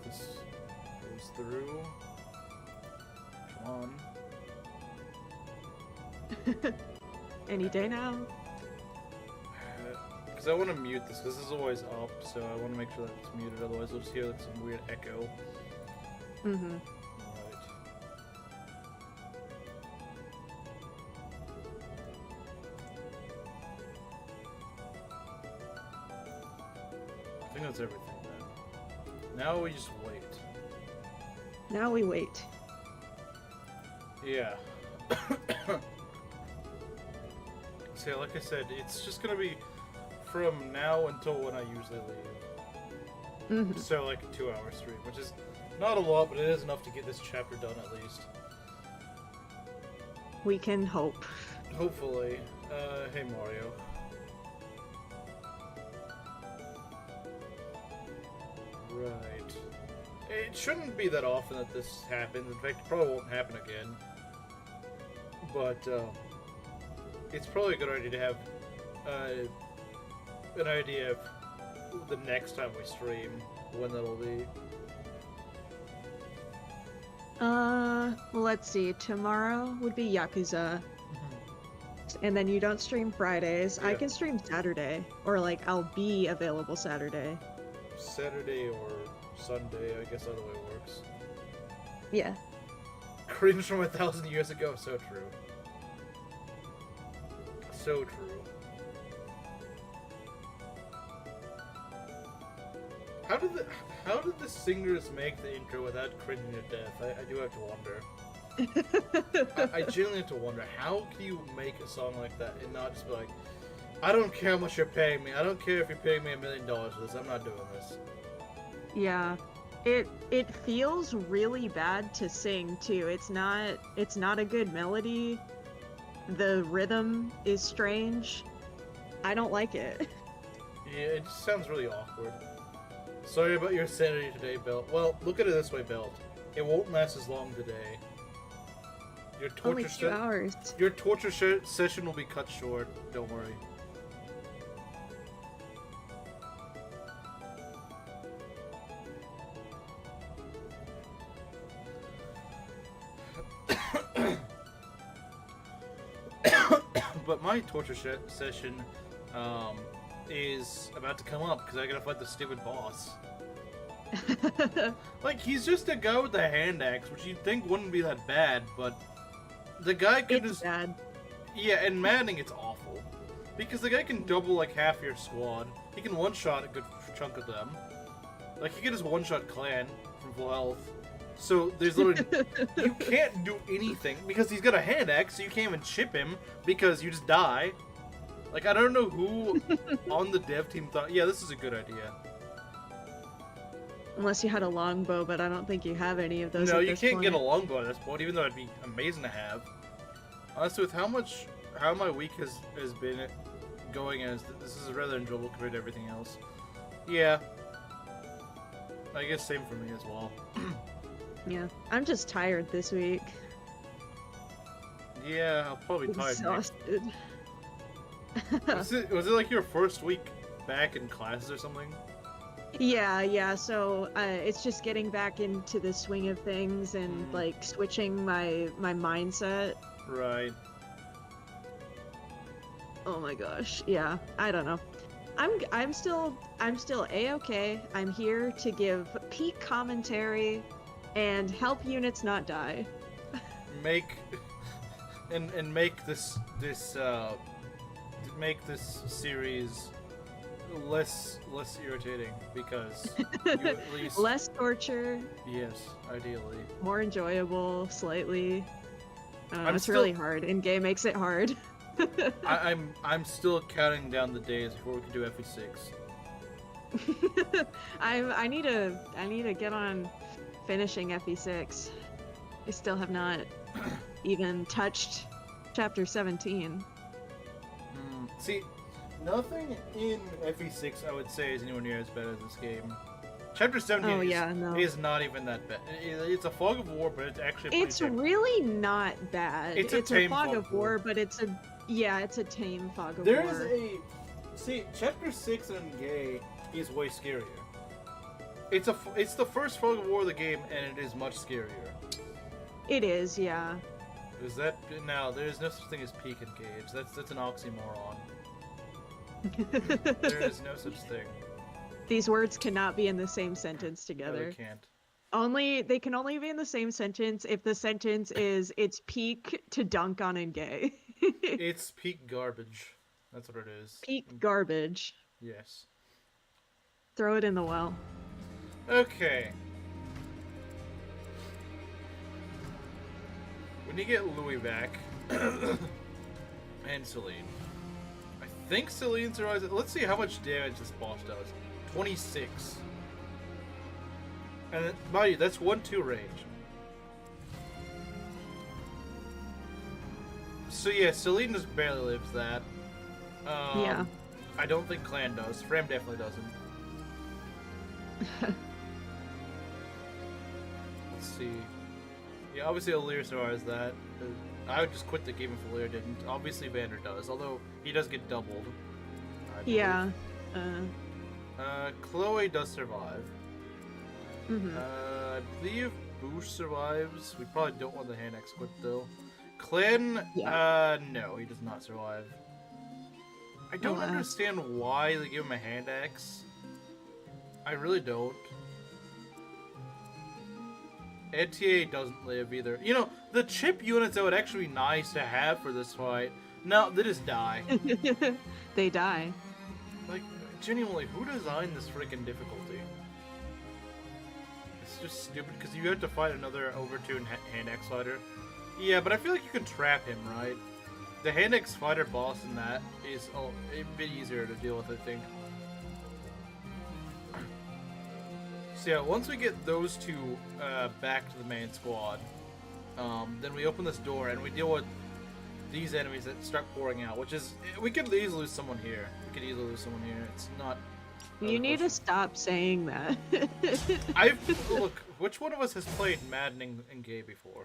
if this goes through. Come on. Any day now. Because I want to mute this, because this is always up, so I want to make sure that it's muted, otherwise we'll just hear like some weird echo. Mm-hmm. Right. I think that's everything then. Now we just wait. Now we wait. Yeah. So like I said, it's just gonna be from now until when I usually leave. Mm-hmm. So like a 2-hour stream, which is not a lot, but it is enough to get this chapter done at least. We can hope. Hopefully. Hey Mario. Right. It shouldn't be that often that this happens. In fact, it probably won't happen again. But, it's probably a good idea to have, an idea of the next time we stream, when that'll be. Well, let's see. Tomorrow would be Yakuza. And then you don't stream Fridays. Yeah. I can stream Saturday. Or, like, I'll be available Saturday. Saturday or Sunday, I guess either way works. Yeah. Cringe from 1,000 years ago, so true. So true. How did the singers make the intro without cringing to death? I do have to wonder. I genuinely have to wonder, how can you make a song like that and not just be like, I don't care how much you're paying me. I don't care if you're paying me $1 million for this. I'm not doing this. Yeah. It feels really bad to sing too. It's not a good melody. The rhythm is strange. I don't like it. Yeah, it just sounds really awkward. Sorry about your sanity today, Belt. Well, look at it this way, Belt. It won't last as long today. Your Only torture 2 hours. Your torture session will be cut short. Don't worry. But my torture session is about to come up because I gotta fight the stupid boss. Like, he's just a guy with a hand axe, which you'd think wouldn't be that bad, but the guy can It's just... bad. Yeah, in Maddening it's awful. Because the guy can double, like, half your squad. He can one-shot a good chunk of them. Like, he can just one-shot Clan from full health. So, there's literally... you can't do anything, because he's got a hand axe, so you can't even chip him, because you just die. Like, I don't know who on the dev team thought, yeah, this is a good idea. Unless you had a longbow, but I don't think you have any of those. No, at you this can't point. get a longbow at this point, even though it'd be amazing to have. Honestly, with how my week has been going, as this is rather enjoyable compared to everything else. Yeah. I guess same for me as well. Yeah, I'm just tired this week. Yeah, I'll probably be tired next. Exhausted. Was it like your first week back in classes or something? Yeah, so it's just getting back into the swing of things and like switching my mindset. Right. Oh my gosh, yeah, I don't know. I'm still A-okay. I'm here to give peak commentary and help units not die. Make make this series less irritating, because you at least... Less torture. Yes, ideally. More enjoyable, slightly. It's still... really hard, and game makes it hard. I'm still counting down the days before we can do FE6. I need to get on finishing FE6. I still have not even touched chapter 17. See, nothing in FE6 I would say is anywhere near as bad as this game. Chapter 17 is not even that bad. It's a fog of war, but it's actually It's really not bad. It's a fog of war, but it's a tame fog of war. See, Chapter 6 in Gay is way scarier. It's the first fog of war of the game, and it is much scarier. It is, yeah. Is that now? There's no such thing as peak and caves. That's an oxymoron. There is no such thing. These words cannot be in the same sentence No, together. they can't. They can only be in the same sentence if the sentence is it's peak to dunk on and gay. It's peak garbage. That's what it is. Peak garbage. Yes. Throw it in the well. Okay. When you get Louis back, and Celine. I think Celine survives it. Let's see how much damage this boss does. 26. And mind you, that's 1-2 range. So yeah, Celine just barely lives that. Yeah. I don't think Clan does. Fram definitely doesn't. Let's see. Yeah, obviously Alir survives that. I would just quit the game if Alir didn't. Obviously Vander does, although he does get doubled. I believe. Yeah. Chloe does survive. Mhm. I believe Boosh survives. We probably don't want the hand axe quit though. Clan, no, he does not survive. I don't Alas. understand why they give him a hand axe. I really don't. NTA doesn't live either. You know, the chip units that would actually be nice to have for this fight, no, they just die. They die. Like, genuinely, who designed this freaking difficulty? It's just stupid because you have to fight another overtuned hand axe fighter. Yeah, but I feel like you can trap him, right? The hand axe fighter boss in that is a bit easier to deal with, I think. So yeah, once we get those two back to the main squad, then we open this door and we deal with these enemies that start pouring out, which is, we could easily lose someone here. We could easily lose someone here. It's not... You need to stop saying that. Look, which one of us has played Maddening and Gay before?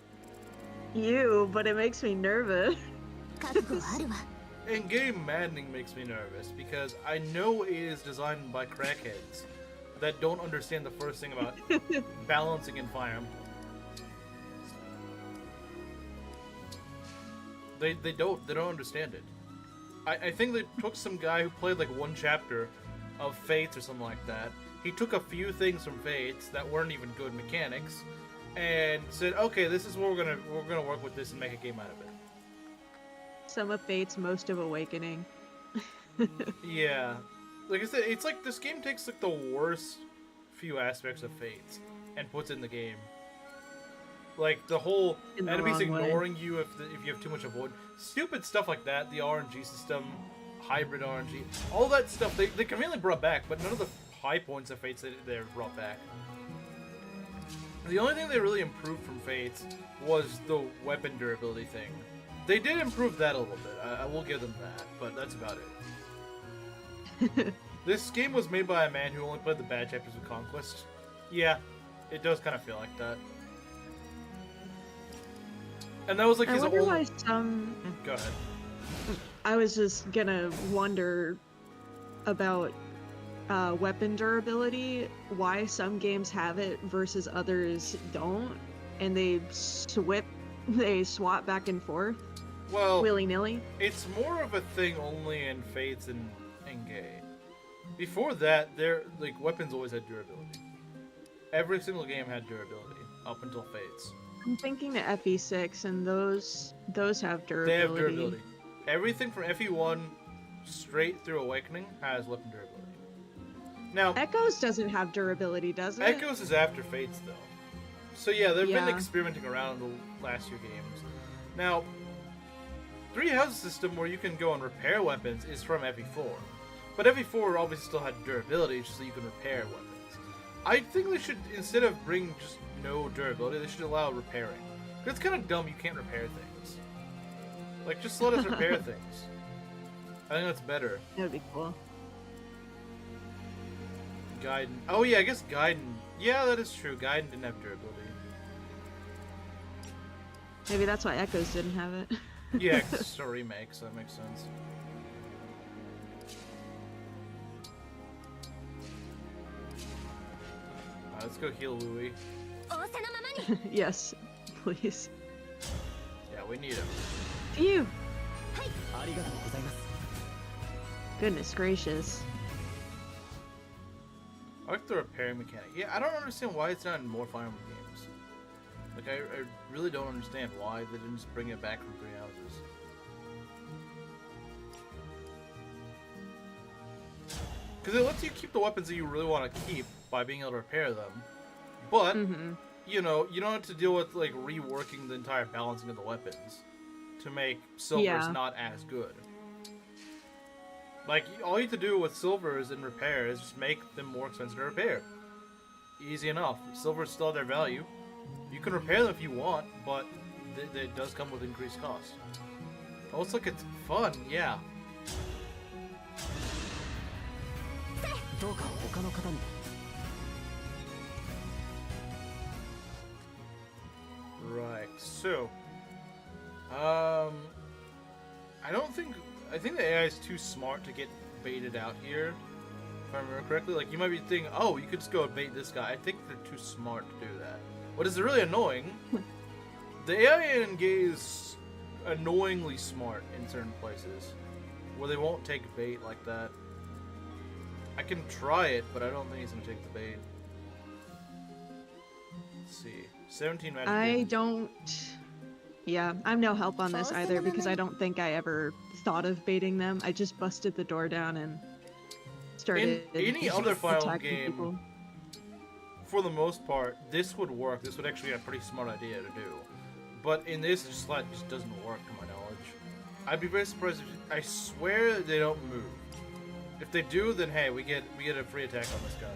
You, but it makes me nervous. And Gay Maddening makes me nervous because I know it is designed by crackheads that don't understand the first thing about balancing in Fire Emblem. They don't understand it. I think they took some guy who played like one chapter of Fates or something like that. He took a few things from Fates that weren't even good mechanics and said, okay, this is what we're gonna work with this and make a game out of it. Some of Fate's most of Awakening. Yeah. Like I said, it's like this game takes like the worst few aspects of Fates and puts it in the game. Like the whole enemies ignoring you if you have too much avoid. Stupid stuff like that, the RNG system, hybrid RNG, all that stuff they conveniently brought back, but none of the high points of Fates they brought back. The only thing they really improved from Fates was the weapon durability thing. They did improve that a little bit, I will give them that, but that's about it. This game was made by a man who only played the bad chapters of Conquest. Yeah, it does kind of feel like that. And that was like his I wonder old... why some... Go ahead. I was just gonna wonder about weapon durability, why some games have it versus others don't, and they swap back and forth Well, willy-nilly. it's more of a thing only in Fates and Gay. Before that, like weapons always had durability. Every single game had durability up until Fates. I'm thinking the FE6, and those have durability. They have durability. Everything from FE1 straight through Awakening has weapon durability. Now, Echoes doesn't have durability, does it? Echoes is after Fates, though. So yeah, they've been Yeah. experimenting around the last few games. Now, Three Houses system where you can go and repair weapons is from FE4. But FE4 obviously still had durability, just so you can repair weapons. I think they should, instead of bring just no durability, they should allow repairing. Because it's kind of dumb you can't repair things. Like, just let us repair things. I think that's better. That would be cool. Gaiden. Oh yeah, I guess Gaiden. Yeah, that is true. Gaiden didn't have durability. Maybe that's why Echoes didn't have it. Yeah, 'cause it's a remake, so that makes sense. Let's go heal Louis. Yes, please. Yeah, we need him. Phew. Goodness gracious. I like the repairing mechanic. Yeah, I don't understand why it's not in more Fire Emblem games. Like, I really don't understand why they didn't just bring it back from Three Houses. Because it lets you keep the weapons that you really want to keep by being able to repair them. But, you know, you don't have to deal with, like, reworking the entire balancing of the weapons to make silvers not as good. Like, all you have to do with silvers and repair is just make them more expensive to repair. Easy enough. Silvers still have their value. You can repair them if you want, but it does come with increased cost. Oh, looks like it's fun, yeah. Right, so... I think the AI is too smart to get baited out here, if I remember correctly. Like, you might be thinking, oh, you could just go and bait this guy. I think they're too smart to do that. What is really annoying, the AI in Gay is annoyingly smart in certain places, where they won't take bait like that. I can try it, but I don't think he's going to take the bait. Let's see. 17 magic damage. Yeah, I'm no help on this either because I don't think I ever thought of baiting them. I just busted the door down and started in any other Fire Emblem attacking game, people. For the most part, this would work. This would actually be a pretty smart idea to do. But in this, it just doesn't work to my knowledge. I'd be very surprised if... I swear they don't move. If they do, then hey, we get a free attack on this guy.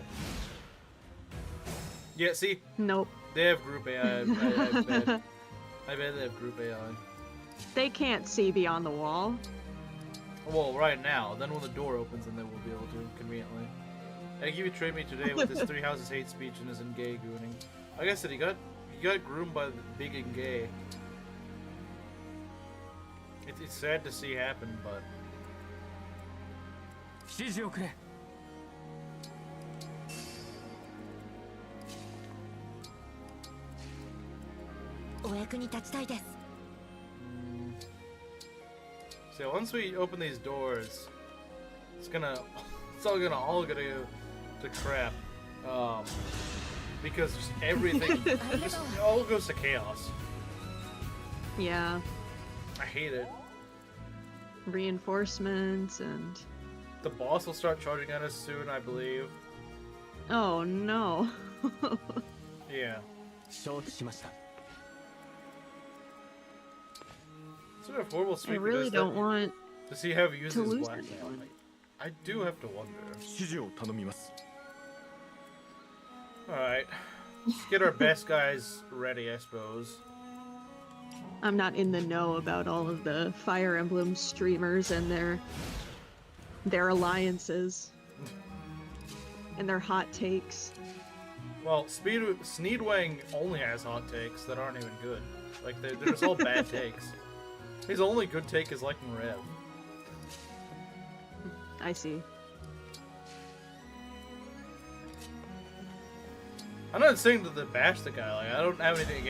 Yeah, see? Nope. They have group AI. I bet they have group AI. They can't see beyond the wall. Well, right now. Then when the door opens, then they will be able to, conveniently. Hey, he betrayed me today with his Three Houses hate speech and his Engay gooning. Like I said, he got groomed by the big Engay. It's sad to see happen, but... So once we open these doors, it's all gonna go to crap. Because just everything it all goes to chaos. Yeah. I hate it. Reinforcements and... The boss will start charging at us soon, I believe. Oh no. Yeah. Sort of horrible I really don't want to see how he uses to lose blackmail. anyone. I do have to wonder. Alright. Let's get our best guys ready, I suppose. I'm not in the know about all of the Fire Emblem streamers and their alliances and their hot takes. Well, Sneedwang only has hot takes that aren't even good. Like, they're just all bad takes. His only good take is liking Rev. I see. I'm not saying that they bash the guy. Like, I don't have anything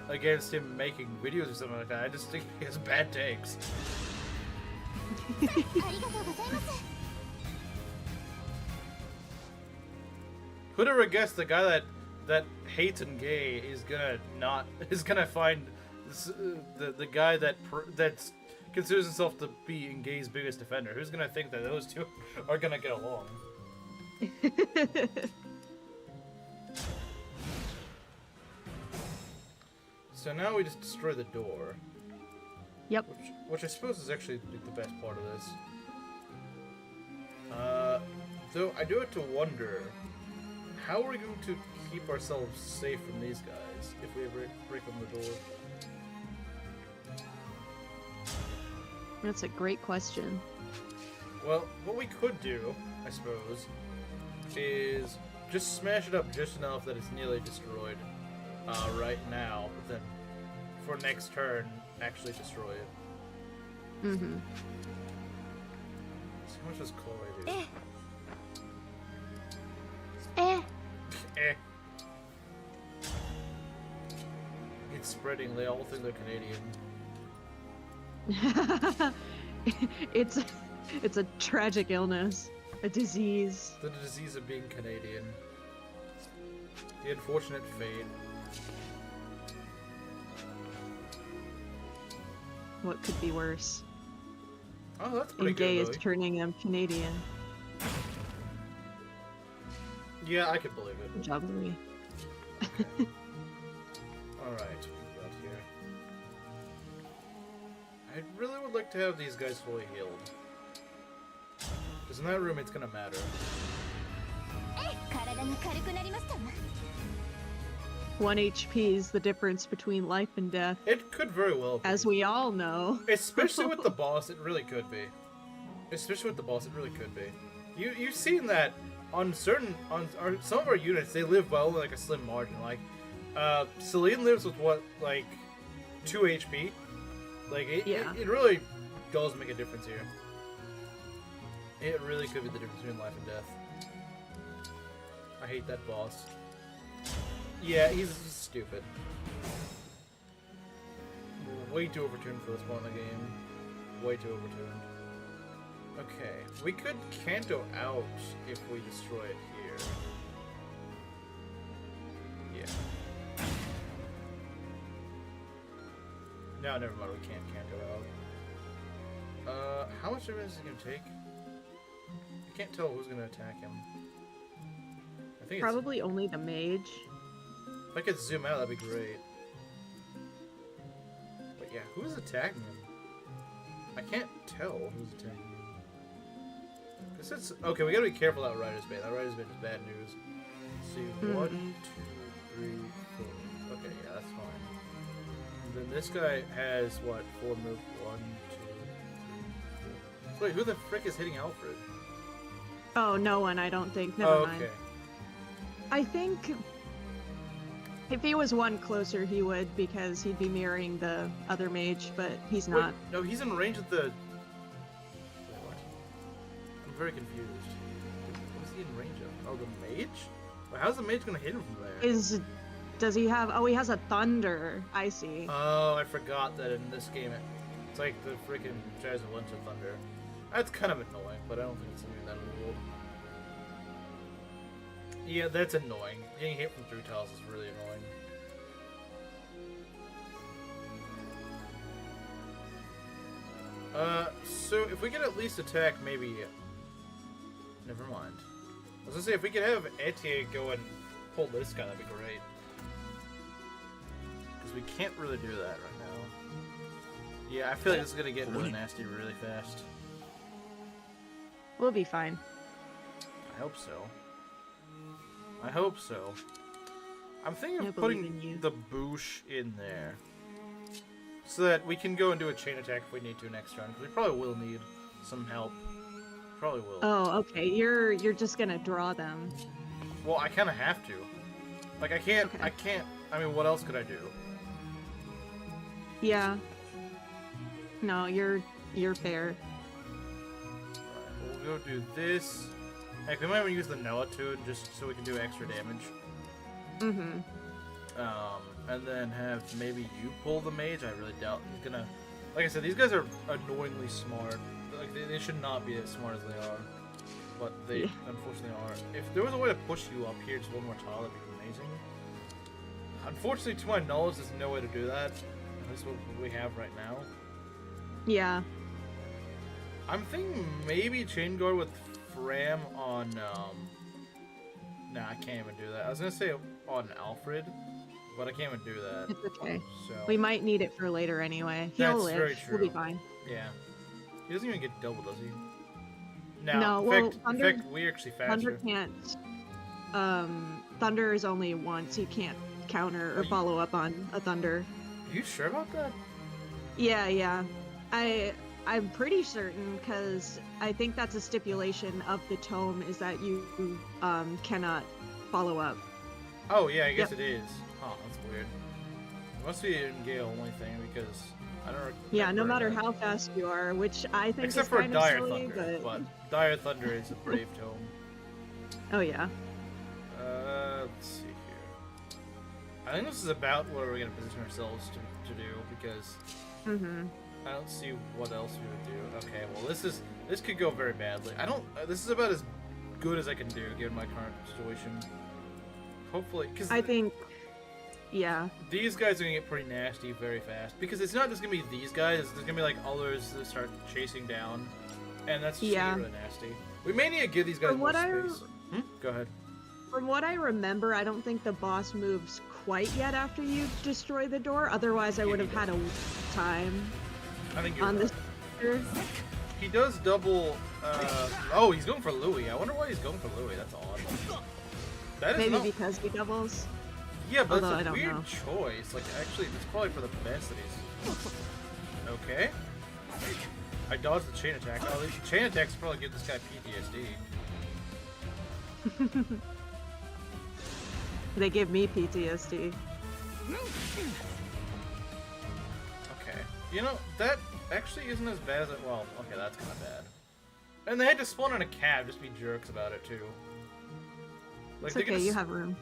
against him making videos or something like that. I just think he has bad takes. Who'd ever guessed the guy that hates and gay is gonna find the guy that considers himself to be Ngay's biggest defender? Who's gonna think that those two are gonna get along? So now we just destroy the door. Yep. Which I suppose is actually the best part of this. Though I do have to wonder, how are we going to keep ourselves safe from these guys if we ever break on the door? That's a great question. Well, what we could do, I suppose, is just smash it up just enough that it's nearly destroyed right now, but then for next turn, actually destroy it. Mm-hmm. So how much does Chloe do? Eh. Eh. it's spreading. They all think they're Canadian. It's a tragic illness, a disease. The disease of being Canadian. The unfortunate fate. What could be worse? Oh, that's pretty And gay good, is turning them Canadian. Yeah, I could believe it. Jubbly. Alright, we've got here. I really would like to have these guys fully healed. Because in that room it's gonna matter. 1 HP is the difference between life and death. It could very well be. As we all know. Especially with the boss, it really could be. Especially with the boss, it really could be. You've seen that on some of our units, they live well with like a slim margin. Like, Celine lives with what, like 2 HP. Like it really does make a difference here. It really could be the difference between life and death. I hate that boss. Yeah, he's stupid. Way too overtuned for this point in the game. Way too overtuned. Okay, we could Kanto out if we destroy it here. Yeah. No, never mind, we can't Kanto out. How much damage is it gonna take? I can't tell who's gonna attack him. I think Probably only the mage. If I could zoom out, that'd be great. But yeah, who's attacking him? I can't tell who's attacking him. Cause it's okay. We gotta be careful that Rider's Bane. That Rider's Bane is bad news. Let's see, 1, 2, 3, 4. Okay, yeah, that's fine. And then this guy has what? 4 moves. 1, 2, 3, 4. So wait, who the frick is hitting Alfred? Oh, no one, I don't think. Never mind. Okay. I think if he was one closer, he would, because he'd be mirroring the other mage, but he's not. Wait, no, he's in range of the... Wait, what? I'm very confused. What is he in range of? Oh, the mage? Well, how's the mage gonna hit him from there? Does he have... Oh, he has a thunder. I see. Oh, I forgot that in this game it's like the freaking Jazz of Lunch of Thunder. That's kind of annoying, but I don't think it's something that old. Yeah, that's annoying. Getting hit from 3 tiles is really annoying. So if we could at least attack, maybe... Never mind. I was gonna say, if we could have Etienne go and pull this guy, that'd be great. Because we can't really do that right now. Yeah, I feel like this is gonna get really nasty really fast. We'll be fine. I hope so. I hope so. I'm thinking I of believe putting in you. the Boosh in there. So that we can go and do a chain attack if we need to next turn. Because we probably will need some help. Probably will. Oh, okay. You're just gonna draw them. Well, I kind of have to. Like, I can't... Okay. I mean, what else could I do? Yeah. No, you're fair. Alright, we'll go do this. Heck, we might even use the Noah too, just so we can do extra damage. Mm-hmm. And then have maybe you pull the mage. I really doubt he's gonna... Like I said, these guys are annoyingly smart. Like, they should not be as smart as they are. But they unfortunately are. If there was a way to push you up here just one more tile, that'd be amazing. Unfortunately, to my knowledge, there's no way to do that. At least what we have right now. Yeah. I'm thinking maybe Chain Guard with Fram on, Nah, I can't even do that. I was gonna say on Alfred, but I can't even do that. It's okay. So We might need it for later anyway. He'll That's live. very true. We'll be fine. yeah, he doesn't even get double, does he? No. No, in well, fact, Thunder- in fact, we're actually faster. Thunder can't. Thunder is only once. You can't counter or you- follow up on a Thunder. Are you sure about that? Yeah. I'm pretty certain, because I think that's a stipulation of the tome, is that you cannot follow up. Oh yeah, I guess it is. Oh, that's weird. It must be an Gale only thing because I don't. Yeah, no remember matter that. how fast you are, which I think Except is for kind of Dire silly, Thunder, but... Dire Thunder is a brave tome. Oh yeah. Let's see here. I I think this is about where we're gonna position ourselves to do, because I don't see what else we would do. Okay, well this could go very badly. I don't. This is about as good as I can do given my current situation. Hopefully, because I think, yeah. These guys are gonna get pretty nasty very fast. Because it's not just gonna be these guys. There's gonna be like others that start chasing down, and that's just gonna be really nasty. We may need to give these guys more space. Go ahead. From what I remember, I don't think the boss moves quite yet after you destroy the door. Otherwise, I would have had a time I think you're on right. this. He does double. Oh, he's going for Louis. I wonder why he's going for Louis. That's odd. That is Maybe not... because he doubles. Yeah, but Although it's I a don't weird know. choice. Like, actually, it's probably for the best that he's. Okay. I dodged the chain attack. Oh, the chain attacks probably give this guy PTSD. They give me PTSD. Okay. You know, that actually isn't as bad as it. Well, okay, that's kind of bad. And they had to spawn on a cab, just be jerks about it too. Like, It's okay, you have room.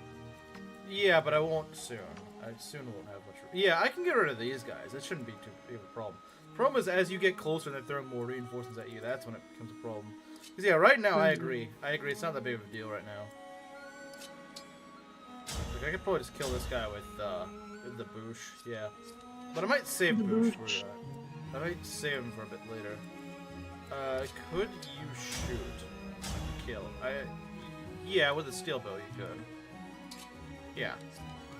Yeah, but I won't soon. I soon won't have much room. Yeah, I can get rid of these guys. That shouldn't be too big of a problem. Problem is, as you get closer and they're throwing more reinforcements at you, that's when it becomes a problem. Because, yeah, right now, I agree. It's not that big of a deal right now. Like, I could probably just kill this guy with the boosh, yeah. But I might save boosh for that. I might save him for a bit later. Could you shoot? Kill. Yeah, with a steel bow you could. Yeah.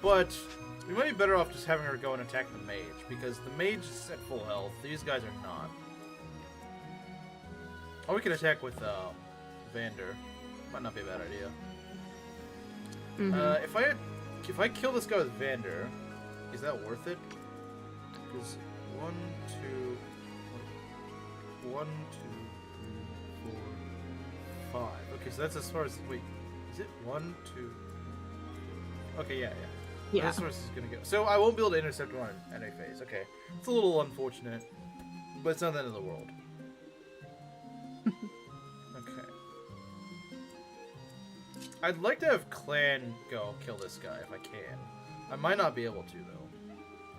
But we might be better off just having her go and attack the mage, because the mage is at full health. These guys are not. Or we could attack with Vander. Might not be a bad idea. If I kill this guy with Vander, is that worth it? Because 1, 2, 1, 2, 3, 4, 5. Okay, so that's as far as. Wait, is it 1, 2? Okay, yeah. That's where this is gonna go. So I won't be able to intercept one at a phase. Okay, it's a little unfortunate, but it's not the end of the world. Okay. I'd like to have Clan go kill this guy if I can. I might not be able to though.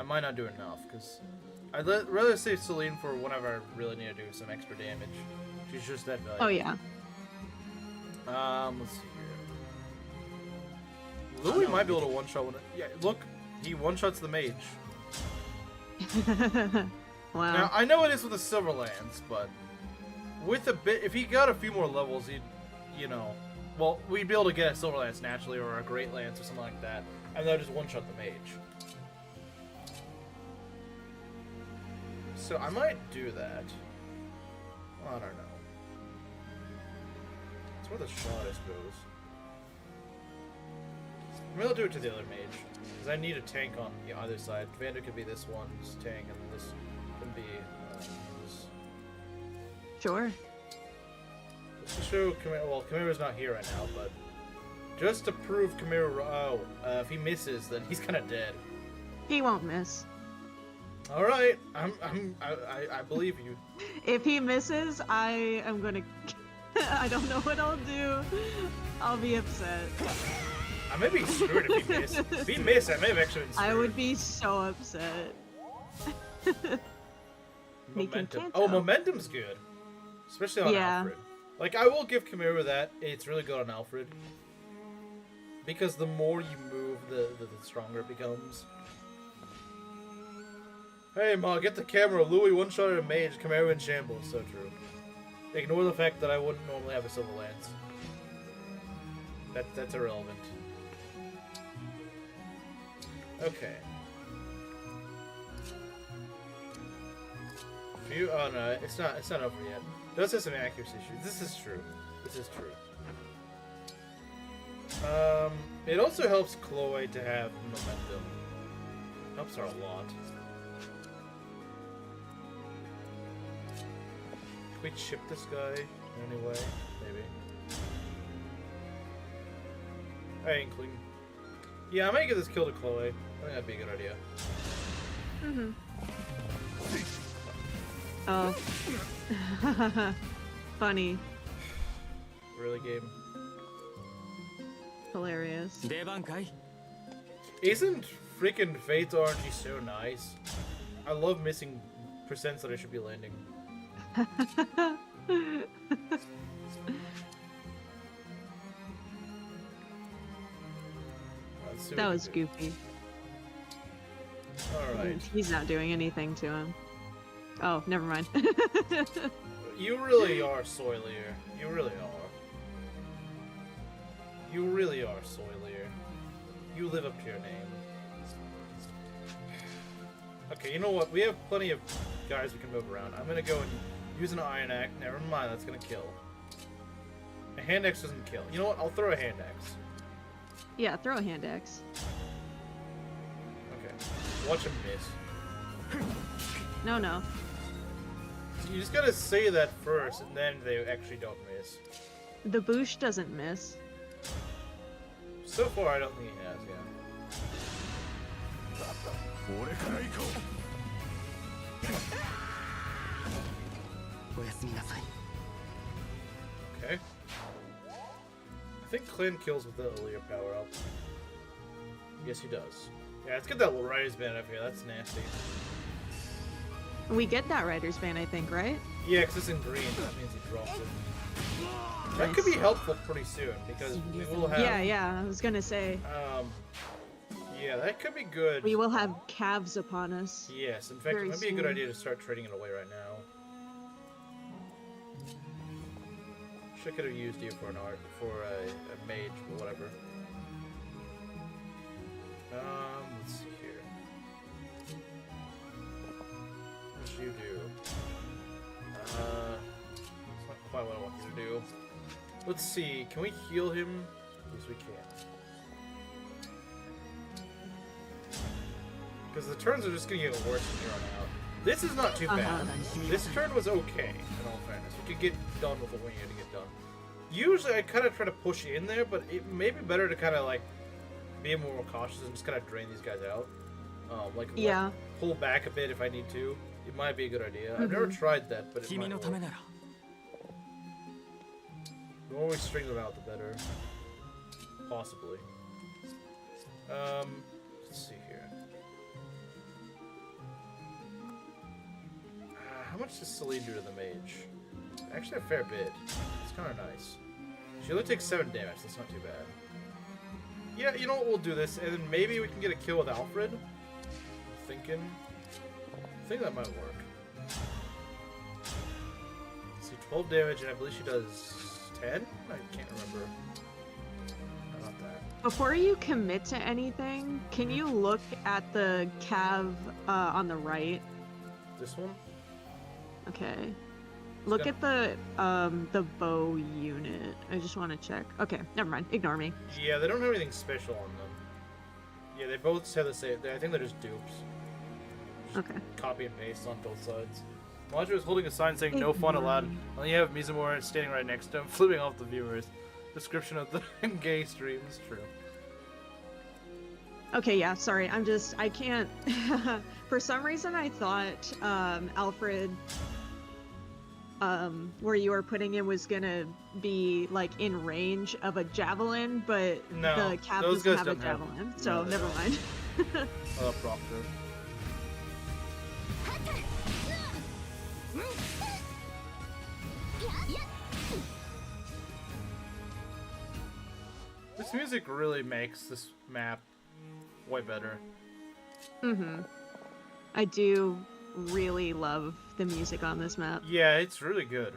I might not do enough because I'd rather save Celine for whenever I really need to do some extra damage. She's just that valuable. Oh yeah. Let's see here. Louis might be able to one-shot one. Yeah, look, he one-shots the mage. Wow. Now, I know it is with the Silver Lance, but with a bit, if he got a few more levels, he'd, you know, well, we'd be able to get a Silver Lance naturally, or a Great Lance, or something like that, and then just one-shot the mage. So I might do that. I don't know. It's where the shot, I suppose. Maybe I'll do it to the other mage, because I need a tank on the other side. Vander could be this one's tank, and this can be this. Sure. Just to show Chimera, well, Chimera's not here right now, but just to prove Chimera, if he misses, then he's kind of dead. He won't miss. All right, I believe you. If he misses, I am gonna. I don't know what I'll do. I'll be upset. I may be screwed if he misses. If he missed, I may have actually been screwed. I would be so upset. Momentum. Oh, momentum's good. Especially on Alfred. Like, I will give Chimera that. It's really good on Alfred. Because the more you move, the stronger it becomes. Hey, Ma, get the camera. Louis one-shot at a mage. Chimera in shambles. So true. Ignore the fact that I wouldn't normally have a Silver Lance. That's irrelevant. Okay. Oh no, it's not over yet. It does have some accuracy issues. This is true. It also helps Chloe to have momentum. Helps her a lot. Can we chip this guy in any way? Maybe. I ain't clean. Yeah, I might give this kill to Chloe. I think that'd be a good idea. Oh. Funny. Really, game? Hilarious. Isn't Freaking Fate's RNG is so nice. I love missing percents that I should be landing. That was goofy. Alright. He's not doing anything to him. Oh, never mind. You really are Soilier. You really are. You really are Soilier. You live up to your name. Okay, you know what? We have plenty of guys we can move around. I'm gonna go and use an Iron Axe. Never mind, that's gonna kill. A Hand Axe doesn't kill. You know what? I'll throw a Hand Axe. Yeah, throw a Hand Axe. Okay. Watch him miss. No, no. You just gotta say that first, and then they actually don't miss. The Boosh doesn't miss. So far, I don't think he has, yeah. Okay. I think Clint kills with the earlier power up. Yes, he does. Yeah, let's get that Rider's Band up here. That's nasty. We get that Rider's Band, I think, right? Yeah, because it's in green. That means he drops it. That could be helpful pretty soon, because we will have... Yeah, I was gonna say. Yeah, that could be good. We will have calves upon us. Yes, in fact, it might be a good idea to start trading it away right now. Wish I could have used you for an art, for a mage, but whatever. Let's see here. What should you do? It's not quite what I want you to do. Let's see, can we heal him? Yes, we can. Because the turns are just gonna get worse from here on out. This is not too bad. This turn was okay, in all fairness. We could get done with what we needed to get done. Usually I kind of try to push in there, but it may be better to kind of like be more cautious and just kind of drain these guys out. Pull back a bit if I need to. It might be a good idea. I've never tried that, but it might work. The more we string them out, the better. Possibly. Let's see here. How much does Celine do to the mage? Actually, a fair bit. It's kind of nice. She only takes 7 damage. That's not too bad. Yeah, you know what? We'll do this, and then maybe we can get a kill with Alfred. I'm thinking. I think that might work. Let's see, 12 damage, and I believe she does 10? I can't remember. Not that. Before you commit to anything, can you look at the cav on the right? This one? Okay. Look at the bow unit. I just want to check. Okay, never mind. Ignore me. Yeah, they don't have anything special on them. Yeah, they both have the same. I think they're just dupes. Just okay. Copy and paste on both sides. Majo is holding a sign saying "No fun allowed." And you have Mizumura standing right next to him, flipping off the viewers. Description of the gay stream is true. Okay, yeah, sorry. I can't. For some reason, I thought Alfred, where you were putting him was gonna be like in range of a javelin, but no, the cap doesn't have a javelin, so never mind. Proctor. This music really makes this map way better. I do really love the music on this map. Yeah, it's really good.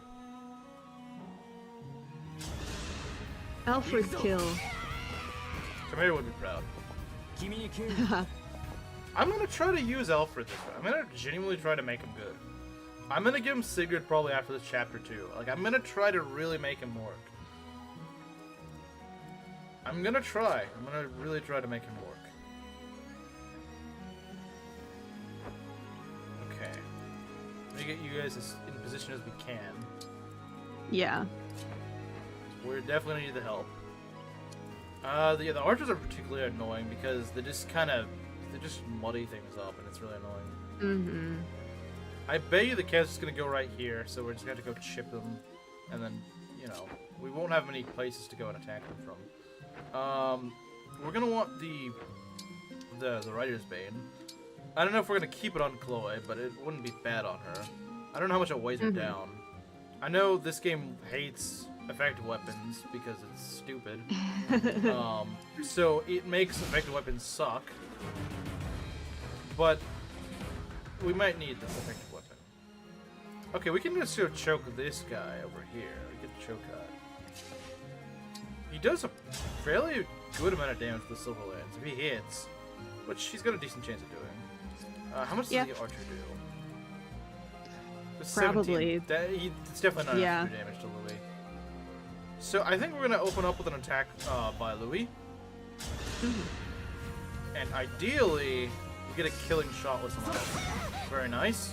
Alfred kill. Kamera would be proud. I'm gonna try to use Alfred this way. I'm gonna genuinely try to make him good. I'm gonna give him Sigurd probably after this chapter 2. Like, I'm gonna try to really make him work. I'm gonna try. I'm gonna really try to make him work. Okay. Let me get you guys as in position as we can. Yeah. We're definitely gonna need the help. The archers are particularly annoying because they just muddy things up, and it's really annoying. I bet you the cat's just gonna go right here, so we're just gonna have to go chip them, and then, you know, we won't have many places to go and attack them from. We're gonna want the the Writer's Bane. I don't know if we're gonna keep it on Chloe, but it wouldn't be bad on her. I don't know how much it weighs her down. I know this game hates effective weapons because it's stupid. So it makes effective weapons suck. But we might need this effective weapon. Okay, we can just go choke this guy over here. We get the choke cut. He does a fairly good amount of damage with the Silver Lance if he hits, which he's got a decent chance of doing. How much does the archer do? Probably. It's definitely not enough to do damage to Louis. So I think we're gonna open up with an attack by Louis, and ideally you get a killing shot with someone else. Very nice.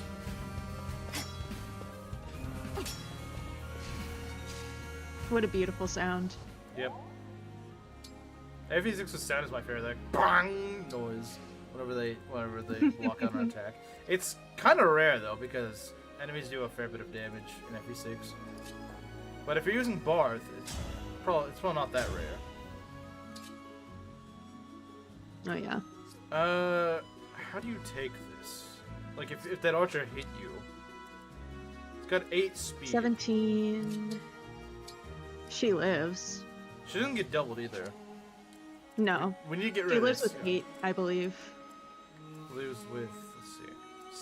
What a beautiful sound. Yep. FE6's sound is my favorite. Like bang noise whenever they block out an attack. It's kind of rare though because enemies do a fair bit of damage in FE6. But if you're using Barth, it's probably not that rare. Oh yeah. How do you take this? Like if that archer hit you, it's got 8 speed. 17. She lives. She doesn't get doubled either. No. We need to get rid She of lives this. with 8, I believe. Lives with, let's see,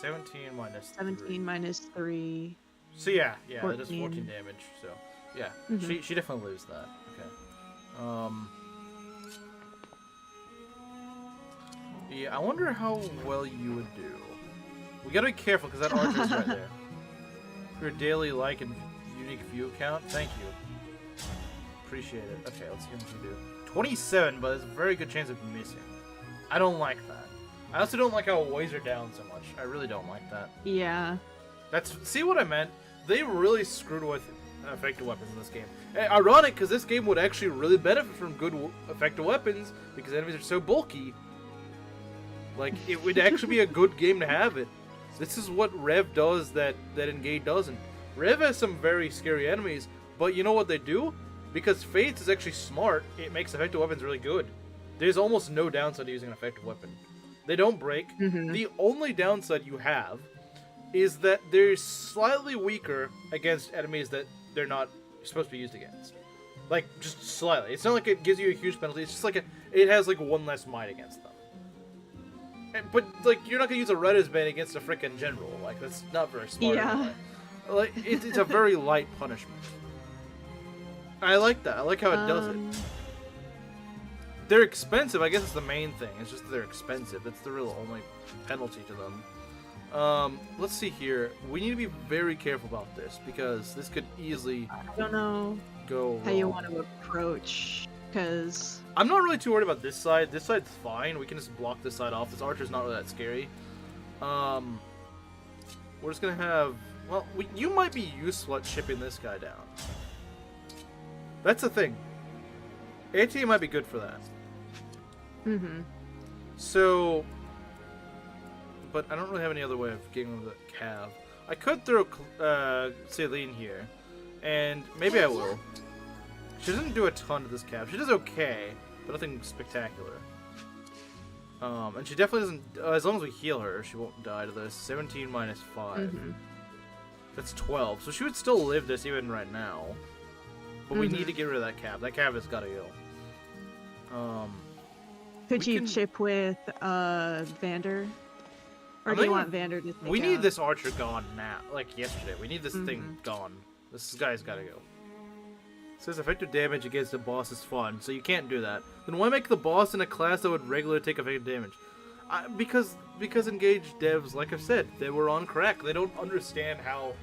17 minus 17 3. minus 3. So yeah, that 14. does 14 damage. So yeah, she definitely loses that. Okay. Yeah, I wonder how well you would do. We gotta be careful because that archer's right there. For your daily like and unique view count, thank you. Appreciate it. Okay, let's see what you do. 27, but there's a very good chance of missing. I don't like that. I also don't like how it weighs her down so much. I really don't like that. Yeah. See what I meant? They really screwed with effective weapons in this game. And ironic, because this game would actually really benefit from good effective weapons because enemies are so bulky. Like, it would actually be a good game to have it. This is what Rev does that Engage doesn't. Rev has some very scary enemies, but you know what they do? Because Faith is actually smart, it makes effective weapons really good. There's almost no downside to using an effective weapon. They don't break. The only downside you have is that they're slightly weaker against enemies that they're not supposed to be used against. Like, just slightly. It's not like it gives you a huge penalty, it's just like it has like 1 less might against them. But, like, you're not gonna use a Writer's Bane against a frickin' general. Like, that's not very smart. Yeah. Like, it's a very light punishment. I like that. I like how it does it. They're expensive. I guess it's the main thing. It's just that they're expensive. That's the real only penalty to them. Let's see here. We need to be very careful about this because this could easily I don't know go how you wrong. want to approach, because... I'm not really too worried about this side. This side's fine. We can just block this side off. This archer's not really that scary. We're just gonna have... Well, you might be useful at chipping this guy down. That's the thing. ATA might be good for that. So... But I don't really have any other way of getting rid of the Cav. I could throw Celine here. And maybe I will. She doesn't do a ton to this Cav. She does okay, but nothing spectacular. And she definitely doesn't... as long as we heal her, she won't die to this. 17 minus 5. That's 12. So she would still live this even right now. But we need to get rid of that Cav. That Cav has got to go. Could you chip with Vander? Or do you want Vander to take We need out? this archer gone now. Like yesterday. We need this thing gone. This guy's got to go. It says effective damage against the boss is fun, so you can't do that. Then why make the boss in a class that would regularly take effective damage? Because Engage devs, like I've said, they were on crack. They don't understand how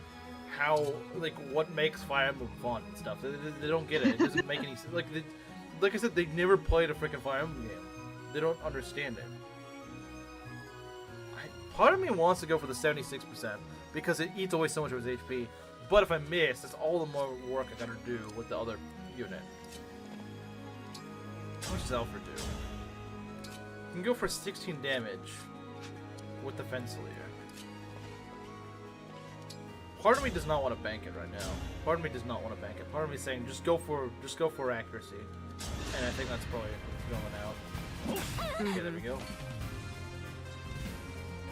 like what makes Fire Emblem fun and stuff. They don't get it. It doesn't make any sense. Like I said, they've never played a freaking Fire Emblem game. They don't understand it. Part of me wants to go for the 76% because it eats away so much of his HP. But if I miss, that's all the more work I gotta do with the other unit. How much does Alfred do? You can go for 16 damage with the Fensilier. Part of me does not want to bank it right now. Part of me does not want to bank it. Part of me is saying just go for accuracy. And I think that's probably going out. Okay, there we go.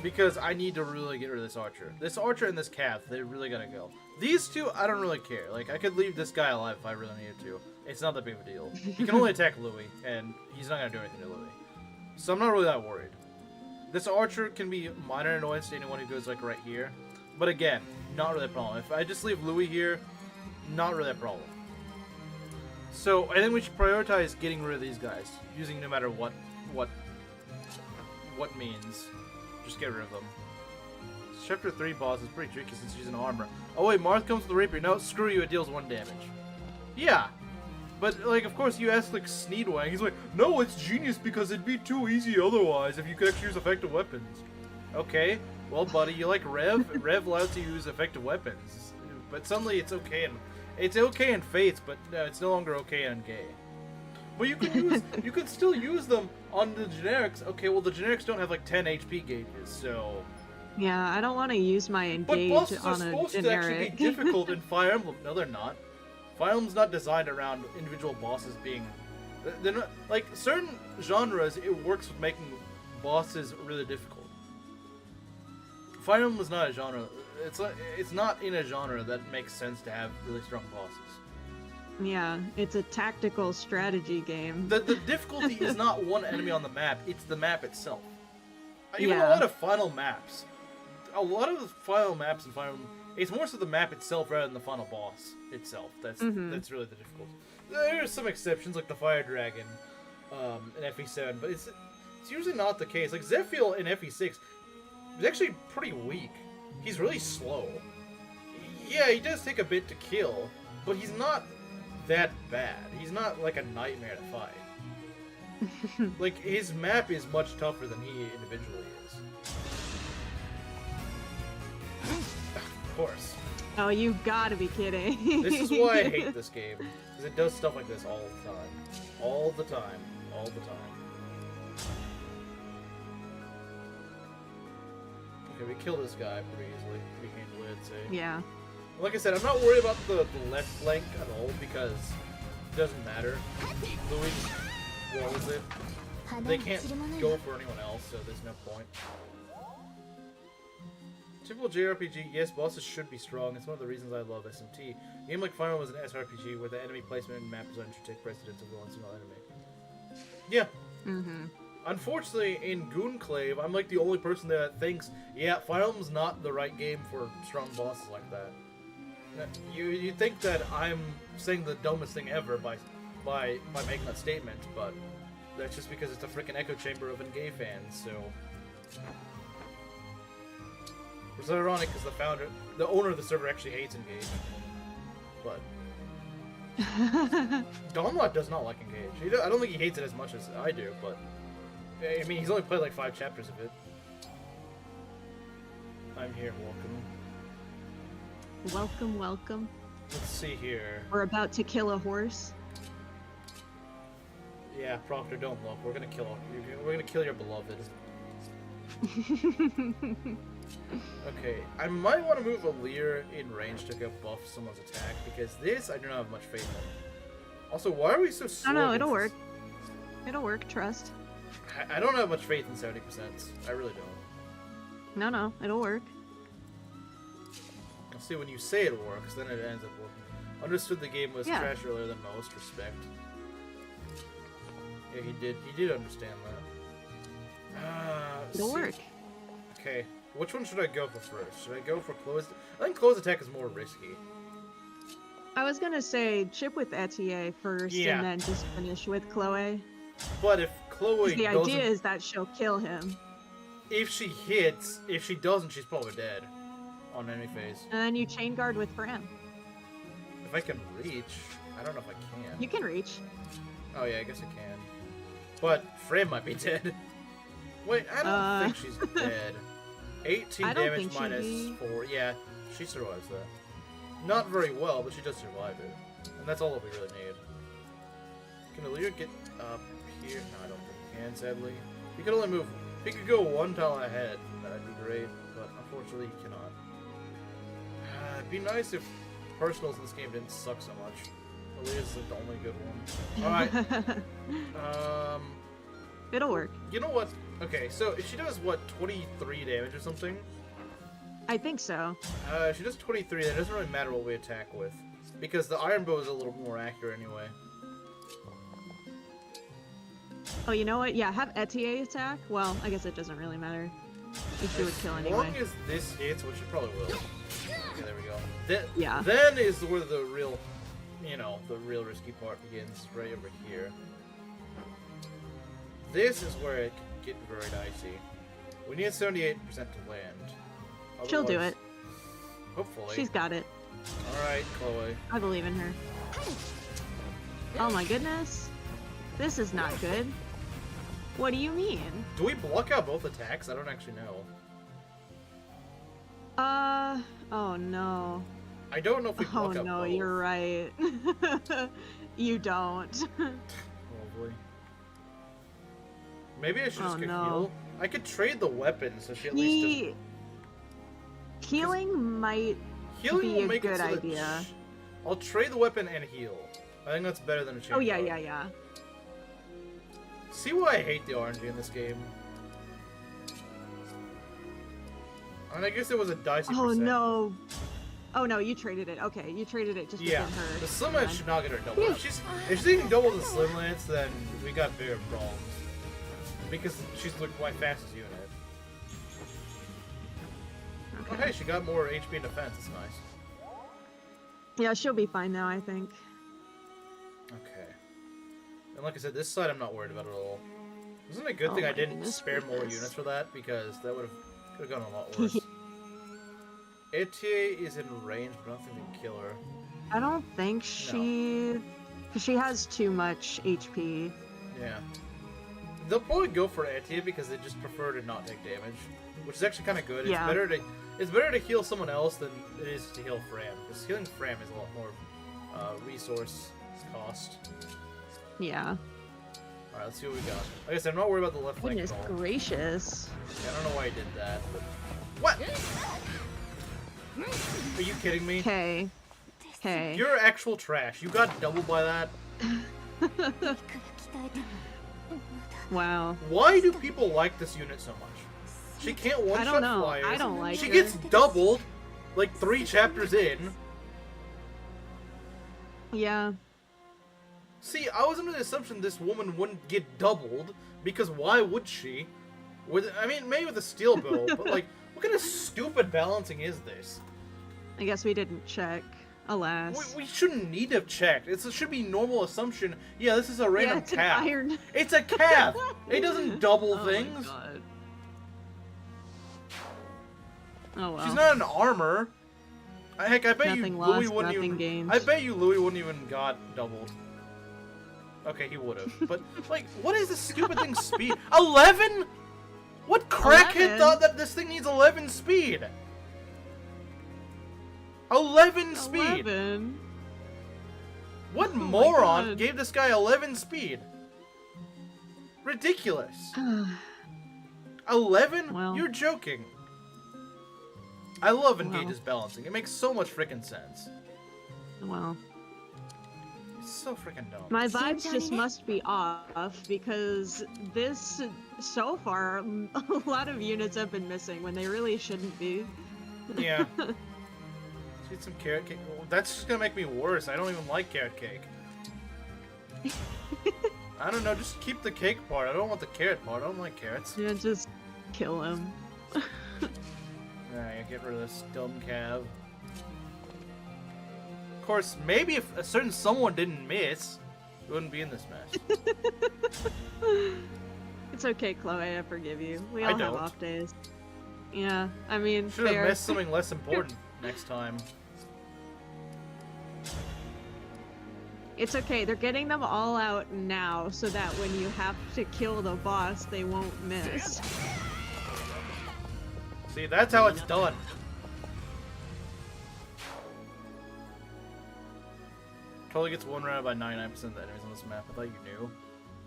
Because I need to really get rid of this archer. This archer and this cav, they're really gonna go. These two, I don't really care. Like, I could leave this guy alive if I really needed to. It's not that big of a deal. He can only attack Louis, and he's not gonna do anything to Louis. So I'm not really that worried. This archer can be minor annoyance to anyone who goes, like, right here. But again, not really a problem. If I just leave Louis here, not really a problem. So I think we should prioritize getting rid of these guys, using no matter what means. Just get rid of them. Chapter 3 boss is pretty tricky since she's in armor. Oh wait, Marth comes with the rapier. No, screw you, it deals 1 damage. Yeah. But, like, of course, you ask, like, Sneedwang. He's like, no, it's genius because it'd be too easy otherwise if you could actually use effective weapons. Okay. Well, buddy, you like Rev? Rev allows you to use effective weapons. But suddenly it's okay in Fates, but it's no longer okay in Gay. But you could still use them on the generics. Okay, well, the generics don't have, like, 10 HP gauges, so... Yeah, I don't want to use my engage but bosses on are a supposed to generic. actually be difficult in Fire Emblem. No, they're not. Fire Emblem's not designed around individual bosses being... They're not... Like, certain genres, it works with making bosses really difficult. Fire Emblem is not a genre. It's not in a genre that makes sense to have really strong bosses. Yeah, it's a tactical strategy game. The difficulty is not one enemy on the map, it's the map itself. Even Yeah. a lot of final maps. A lot of the final maps in Fire Emblem, it's more so the map itself rather than the final boss itself. That's really the difficulty. There are some exceptions, like the Fire Dragon in FE7, but it's usually not the case. Like Zephyl in FE6 is actually pretty weak. He's really slow. Yeah, he does take a bit to kill, but he's not that bad. He's not like a nightmare to fight. Like, his map is much tougher than he individually is. Of course. Oh, you gotta be kidding. This is why I hate this game. Because it does stuff like this all the time. All the time. All the time. Okay, we kill this guy pretty easily. Pretty handily, I'd say. Yeah. Like I said, I'm not worried about the left flank at all because it doesn't matter. Louis rolls it. They can't go for anyone else, so there's no point. Typical JRPG, yes, bosses should be strong. It's one of the reasons I love SMT. A game like Final was an SRPG where the enemy placement and map design should take precedence over one single enemy. Yeah. Unfortunately, in Goonclave, I'm like the only person there that thinks, yeah, Fire Emblem's not the right game for strong bosses like that. You think that I'm saying the dumbest thing ever by making that statement, but that's just because it's a freaking echo chamber of Engage fans, so... It's ironic because the owner of the server actually hates Engage. But... Donlot does not like Engage. I don't think he hates it as much as I do, but... I mean, he's only played like 5 chapters of it. I'm here, welcome. Welcome, welcome. Let's see here. We're about to kill a horse. Yeah, Proctor, don't look. We're gonna kill your beloved. Okay, I might want to move Alir in range to go buff someone's attack, because this I do not have much faith in. Also, why are we so slow? Oh no, it'll work. It'll work, trust. I don't have much faith in 70%. I really don't. No, it'll work. I'll see, when you say it works, then it ends up working. Understood the game was trash earlier than most, respect. Yeah, he did understand that. It'll work. Okay, which one should I go for first? Should I go for closed? I think closed attack is more risky. I was gonna say chip with Etier first and then just finish with Chloe. But if Chloe the idea is that she'll kill him. If she hits, if she doesn't, she's probably dead on enemy phase. And then you chain guard with Fran. If I can reach, I don't know if I can. You can reach. Oh yeah, I guess I can. But Fran might be dead. Wait, I don't think she's dead. 18 damage minus 4. Yeah, she survives that. Not very well, but she does survive it. And that's all that we really need. Can Alir get up here? No, I don't think he can, sadly. He could only move... If he could go 1 tile ahead, that'd be great. But unfortunately, he cannot. It'd be nice if personals in this game didn't suck so much. Alir's the only good one. Alright. It'll work. You know what? Okay, so if she does, what, 23 damage or something? I think so. If she does 23, then it doesn't really matter what we attack with. Because the iron bow is a little more accurate anyway. Oh, you know what? Yeah, have Etier attack. Well, I guess it doesn't really matter. If she would kill As anyway. long as this hits, which it probably will. Okay, there we go. Yeah. Then is where the real, you know, the real risky part begins, right over here. This is where it can get very dicey. We need 78% to land. She'll do Otherwise- it. Hopefully. She's got it. Alright, Chloe. I believe in her. Oh my goodness. This is not good. What do you mean? Do we block out both attacks? I don't actually know. Oh no. I don't know if we Oh block out no, both. you're right. You don't. Probably. Maybe I should just Oh, get no. heal. I could trade the weapon so she at least doesn't... Healing might Healing be will a make it good so that idea. I'll trade the weapon and heal. I think that's better than a change. Oh yeah, yeah, yeah. See why I hate the RNG in this game? I mean, I guess it was a dicey Oh percent. no. Oh no, you traded it. Okay, you traded it just Yeah, within her. the Slim Lance Yeah. should not get her double. If she's getting double the Slim Lance, then we got bigger problems. Because she's like my fastest unit. Oh hey, she got more HP and defense, it's nice. Yeah, she'll be fine now, I think. Okay. And like I said, this side I'm not worried about at all. Isn't it a good Oh thing I my didn't goodness spare more gracious. units for that? Because that could have gone a lot worse. Etier is in range, but I don't think we can kill her. I don't think she has too much HP. Yeah. They'll probably go for Etier because they just prefer to not take damage. Which is actually kind of good. Yeah. It's better to heal someone else than it is to heal Fram. Because healing Fram is a lot more resource cost. Yeah. Alright, let's see what we got. Like I said, I'm not worried about the left flank Goodness at all. gracious. Yeah, I don't know why he did that, but... What? Are you kidding me? Okay. Okay. You're actual trash. You got doubled by that? Wow. Why do people like this unit so much? She can't I one-shot don't know. flyers. I don't like She her. gets doubled, like 3 chapters in. Yeah. See, I was under the assumption this woman wouldn't get doubled, because why would she? I mean, maybe with a steel bow, but like, what kind of stupid balancing is this? I guess we didn't check. Alas. We shouldn't need to have checked. It should be normal assumption. Yeah, this is a random Yeah, it's an calf. iron. It's a calf. It doesn't double Oh my things. God. Oh well. She's not an armor. Heck, I bet Nothing you lost, Louis wouldn't nothing even. gained. I bet you Louis wouldn't even got doubled. Okay, he would have. But like, what is this stupid thing speed? 11? What crackhead 11? thought that this thing needs 11 speed? 11 speed. 11? What Oh my moron God. gave this guy 11 speed? Ridiculous. 11? Well. You're joking. I love Well. Engage's balancing. It makes so much freaking sense. Well. It's so freaking dumb. My vibes just must be off because this, so far, a lot of units have been missing when they really shouldn't be. Yeah. Let's eat some carrot cake. Well, that's just gonna make me worse. I don't even like carrot cake. I don't know, just keep the cake part. I don't want the carrot part. I don't like carrots. Yeah, just kill him. Yeah, get rid of this dumb cav. Of course, maybe if a certain someone didn't miss, we wouldn't be in this mess. It's okay, Chloe, I forgive you. We I all have don't. off days. Yeah, I mean, Should have fair. missed something less important next time. It's okay, they're getting them all out now so that when you have to kill the boss, they won't miss. See, that's how it's done. Totally gets one round by 99% of the enemies on this map. I thought you knew.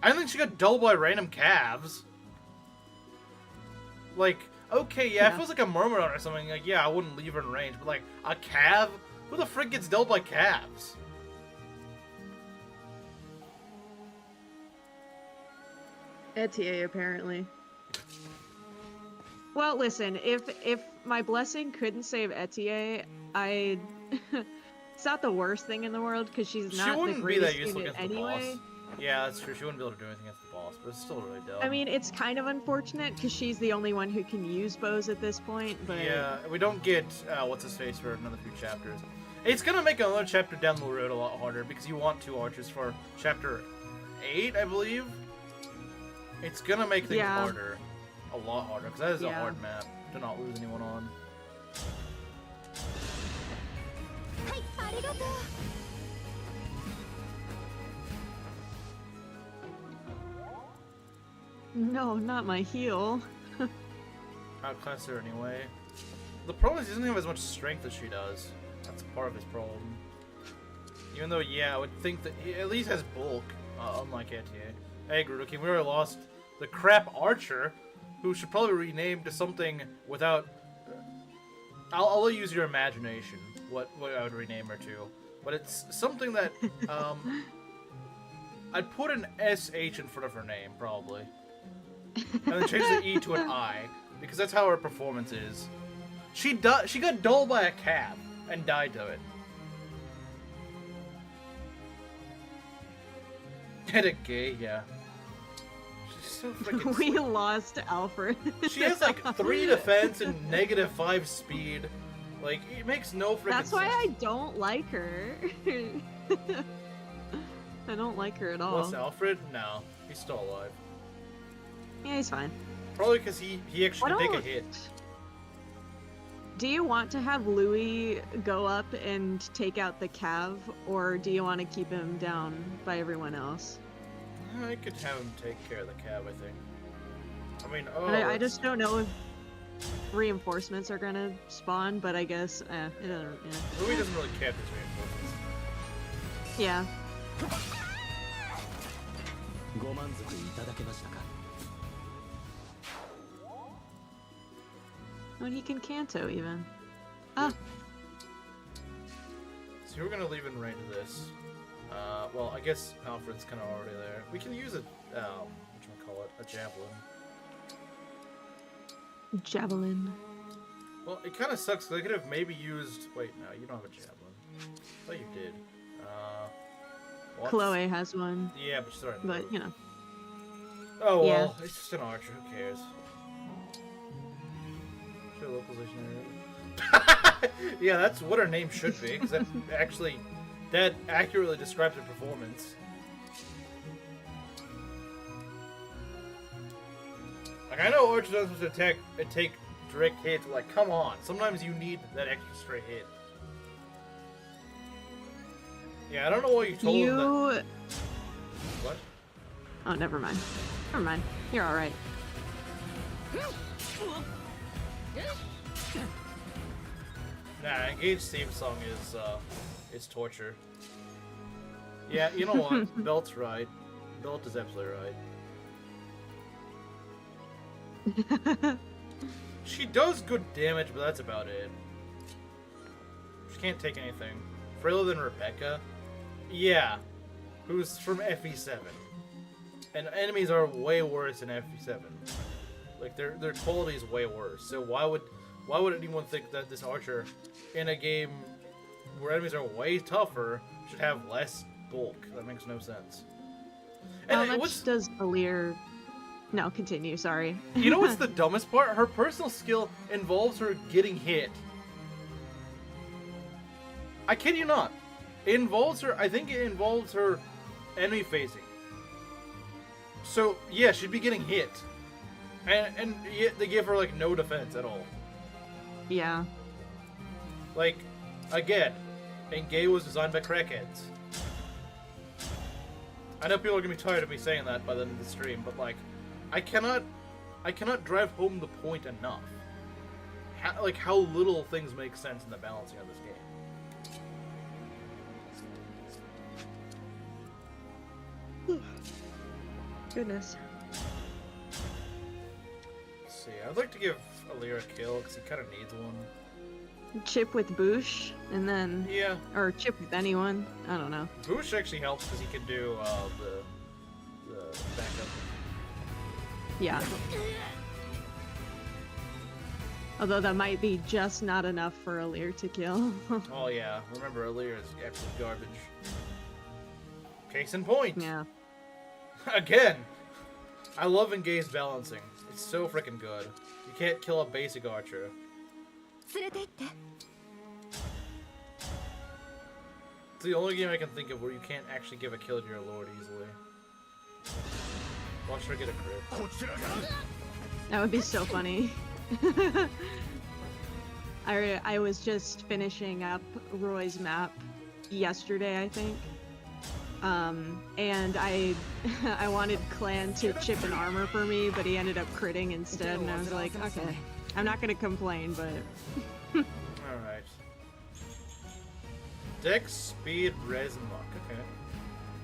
I think she got doubled by random calves. Like, okay, yeah, if it was like a Myrmidon or something, like, yeah, I wouldn't leave her in range. But like, a calf? Who the frick gets doubled by calves? Etier, apparently. Well, listen, if my blessing couldn't save Etier, I it's not the worst thing in the world because she's She not the wouldn't be that greatest useful unit against the anyway. boss. Yeah, that's true. She wouldn't be able to do anything against the boss, but it's still really dumb. I mean, it's kind of unfortunate because she's the only one who can use bows at this point, but... Yeah, we don't get what's-his-face for another few chapters. It's gonna make another chapter down the road a lot harder because you want 2 archers for chapter 8, I believe. It's gonna make things harder. A lot harder, because that is a hard map to not lose anyone on. No, not my heel. Outclass her anyway. The problem is he doesn't have as much strength as she does. That's part of his problem. Even though, yeah, I would think that he at least has bulk, unlike Etier. Hey, Grudoki, we already lost the crap archer, who should probably be renamed to something without... I'll let you use your imagination, what I would rename her to. But it's something that, I'd put an SH in front of her name, probably. And then change the E to an I, because that's how her performance is. She got dulled by a cab, and died to it. Hit a gay, yeah. She's so freaking We lost Alfred. She has like 3 defense and -5 speed. Like, it makes no freaking sense. That's why I don't like her. I don't like her at all. What's Alfred? No, he's still alive. Yeah, he's fine. Probably because he actually did take a hit. Do you want to have Louis go up and take out the Cav, or do you want to keep him down by everyone else? I could have him take care of the cab, I think. I mean, I just don't know if reinforcements are gonna spawn, but I guess, it doesn't, yeah. Louis doesn't really care if there's reinforcements. Yeah. When he can Kanto, even. Ah. So we're gonna leave in range of this. Well, I guess Alfred's kind of already there. We can use a, whatchamacallit, a javelin. Javelin. Well, it kind of sucks because I could have maybe used... Wait, no, you don't have a javelin. I thought you did. What? Chloe has one. Yeah, but she's already... But, you know. Oh, well, Yeah. it's just an archer, who cares? Should localization area. Yeah, that's what her name should be, because that accurately describes her performance. Like, I know archers aren't supposed to attack and take direct hits, but like, come on. Sometimes you need that extra hit. Yeah, I don't know why you told him that... What? Oh, never mind. Never mind. You're alright. Nah, Engage theme song is torture. Yeah, you know what? Belt's right. Belt is absolutely right. She does good damage, but that's about it. She can't take anything. Frailer than Rebecca? Yeah. Who's from FE7. And enemies are way worse in FE7. Like, their quality is way worse. So why would anyone think that this archer, in a game where enemies are way tougher, should have less bulk? That makes no sense. How much does Alir... No, continue, sorry. You know what's the dumbest part? Her personal skill involves her getting hit. I kid you not. It involves her... I think it involves her enemy facing. So, yeah, she'd be getting hit. And yet they give her, like, no defense at all. Yeah. Like, again, Engage was designed by crackheads. I know people are gonna be tired of me saying that by the end of the stream, but like, I cannot drive home the point enough. How little things make sense in the balancing of this game. Goodness. Let's see, I'd like to give Alir a kill because he kind of needs one. Chip with Boosh, and then... Yeah. Or chip with anyone. I don't know. Boosh actually helps because he can do the backup. Yeah. Although that might be just not enough for Alir to kill. Oh yeah, remember Alir is absolute garbage. Case in point. Yeah. Again, I love engaged balancing. It's so freaking good. You can't kill a basic archer. It's the only game I can think of where you can't actually give a kill to your lord easily. Watch her get a crit. That would be so funny. I was just finishing up Roy's map yesterday, I think. And I wanted Clan to chip an armor for me, but he ended up critting instead, and I was like, okay, I'm not gonna complain, but... Alright. Dex, speed, res, and luck, okay.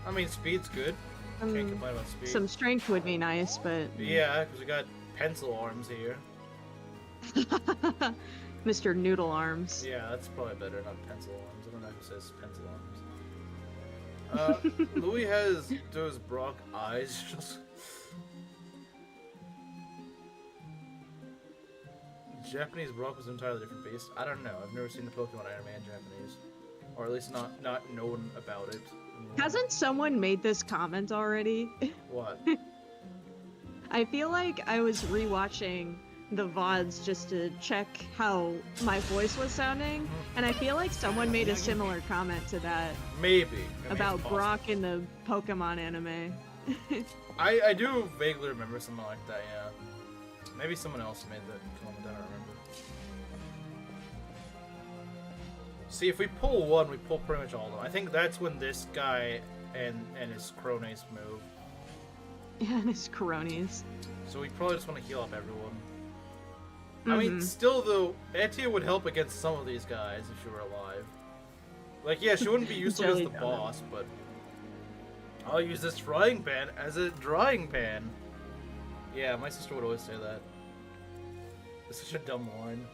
I mean, speed's good. Can't complain about speed. Some strength would be nice, but... Yeah, because we got pencil arms here. Mr. Noodle Arms. Yeah, that's probably better, not pencil arms. I don't know who says pencil arms. Louis has those Brock eyes. Just Japanese Brock was an entirely different beast. I don't know. I've never seen the Pokemon anime in Japanese, or at least not known about it. Hasn't someone made this comment already? What? I feel like I was rewatching the VODs just to check how my voice was sounding, and I feel like someone made a similar comment to that. Maybe. About Brock in the Pokemon anime. I do vaguely remember something like that, yeah. Maybe someone else made that comment, I don't remember. See, if we pull one, we pull pretty much all of them. I think that's when this guy and his cronies move. Yeah, and his cronies. So we probably just want to heal up everyone. I mean, still though, Etia would help against some of these guys if she were alive. Like, yeah, she wouldn't be useful as the boss, but I'll use this frying pan as a drying pan. Yeah, my sister would always say that. It's such a dumb line.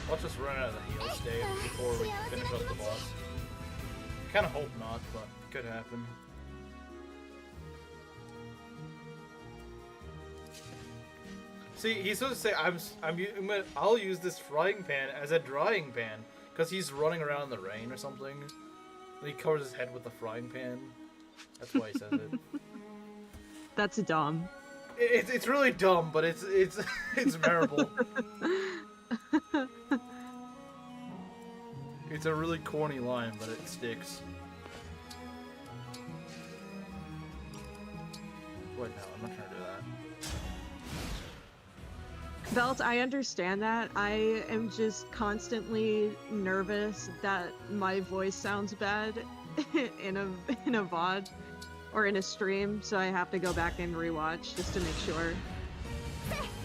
Let's just run out of the heal state before we finish up the boss. Kind of hope not, but could happen. See, he's supposed to say, I'll use this frying pan as a drying pan, because he's running around in the rain or something. And he covers his head with the frying pan. That's why he says it. That's dumb. It's really dumb, but it's memorable. It's a really corny line, but it sticks. Wait, no, I'm not trying to do that. Belt, I understand that. I am just constantly nervous that my voice sounds bad in a VOD or in a stream, so I have to go back and rewatch just to make sure.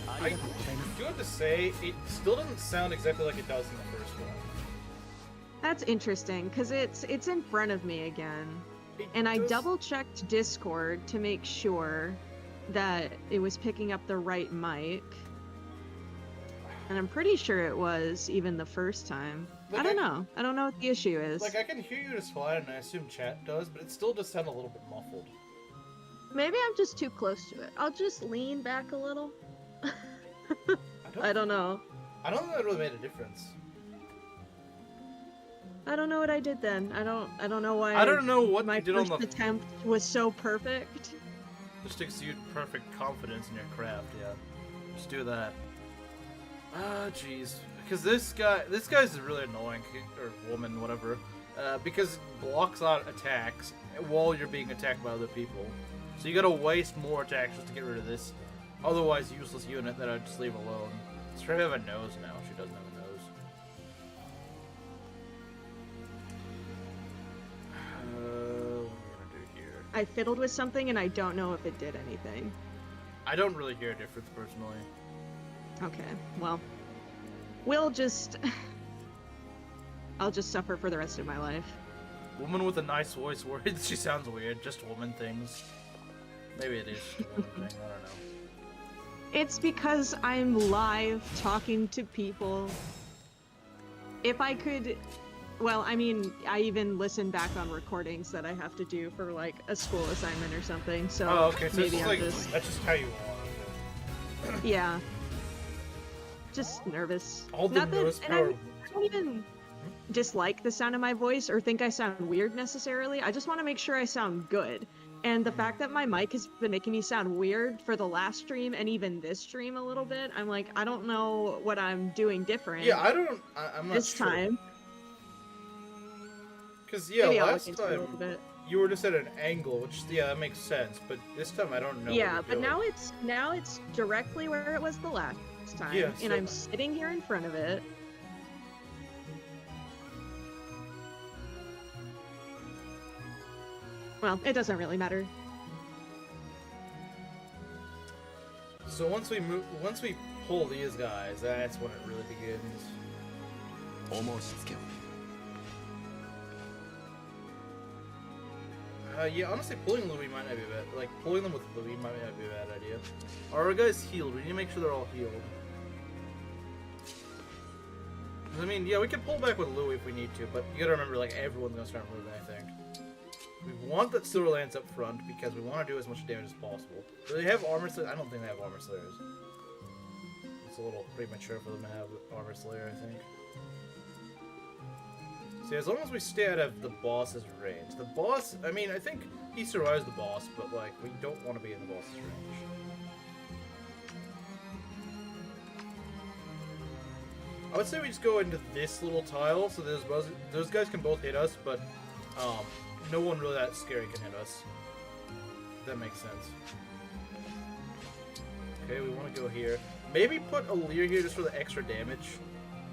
I do have to say, it still doesn't sound exactly like it does in the first one. That's interesting, because it's in front of me again. And I double-checked Discord to make sure that it was picking up the right mic. And I'm pretty sure it was, even the first time. Like, I don't know. I don't know what the issue is. Like, I can hear you just fine, and I assume chat does, but it still does sound a little bit muffled. Maybe I'm just too close to it. I'll just lean back a little. I don't know. I don't think that really made a difference. I don't know what I did then. I don't know why. I don't know what my you did on first the attempt was so perfect. Just exude perfect confidence in your craft, yeah. Just do that. Ah, jeez. Because this guy's really annoying, or woman, whatever. Because it blocks out attacks while you're being attacked by other people. So you gotta waste more attacks just to get rid of this otherwise useless unit that I'd just leave alone. Does she have a nose now? She doesn't have a nose. What are we gonna do here? I fiddled with something and I don't know if it did anything. I don't really hear a difference personally. Okay, well, we'll just... I'll just suffer for the rest of my life. Woman with a nice voice words she sounds weird. Just woman things. Maybe it is just a woman thing. I don't know. It's because I'm live talking to people. If I could, well, I mean, I even listen back on recordings that I have to do for like a school assignment or something. So Oh, okay. So maybe it's I'm like just, that's just how you are. yeah, just nervous. All the Not that, newest and power. I don't even dislike the sound of my voice or think I sound weird necessarily. I just want to make sure I sound good. And the fact that my mic has been making me sound weird for the last stream and even this stream a little bit, I'm like, I don't know what I'm doing different Yeah, I'm not this sure. time. Because, yeah, Maybe I'll look last into it a time little bit. you were just at an angle, which, yeah, that makes sense. But this time I don't know Yeah, what but you're doing. now it's directly where it was the last time. Yeah, and so- I'm sitting here in front of it. Well, it doesn't really matter. So once we pull these guys, that's when it really begins. Almost skill. Yeah, honestly, pulling Louis might not be bad. Like, pulling them with Louis might not be a bad idea. Are our guys healed? We need to make sure they're all healed. I mean, yeah, we can pull back with Louis if we need to, but you gotta remember, like, everyone's gonna start moving, I think. We want that Silver Lance up front because we want to do as much damage as possible. Do they have Armor Slayers? I don't think they have Armor Slayers. It's a little premature for them to have Armor Slayer, I think. See, as long as we stay out of the boss's range. The boss, I mean, I think he survives the boss, but, like, we don't want to be in the boss's range. I would say we just go into this little tile, so those guys can both hit us, but, no one really that scary can hit us. That makes sense. Okay, we want to go here. Maybe put a Leer here just for the extra damage,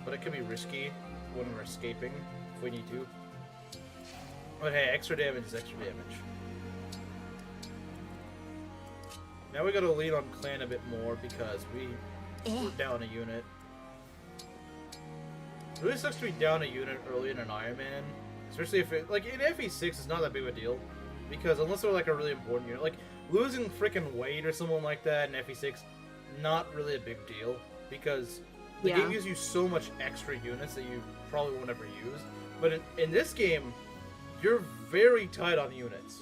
but it could be risky when we're escaping, if we need to. But hey, extra damage is extra damage. Now we gotta lean on Clan a bit more because we're down a unit. It really sucks to be down a unit early in an Ironman. Especially if it, like, in FE6, it's not that big of a deal. Because unless they're, like, a really important unit. Like, losing freaking Wade or someone like that in FE6, not really a big deal. Because the game gives you so much extra units that you probably won't ever use. But in this game, you're very tight on units.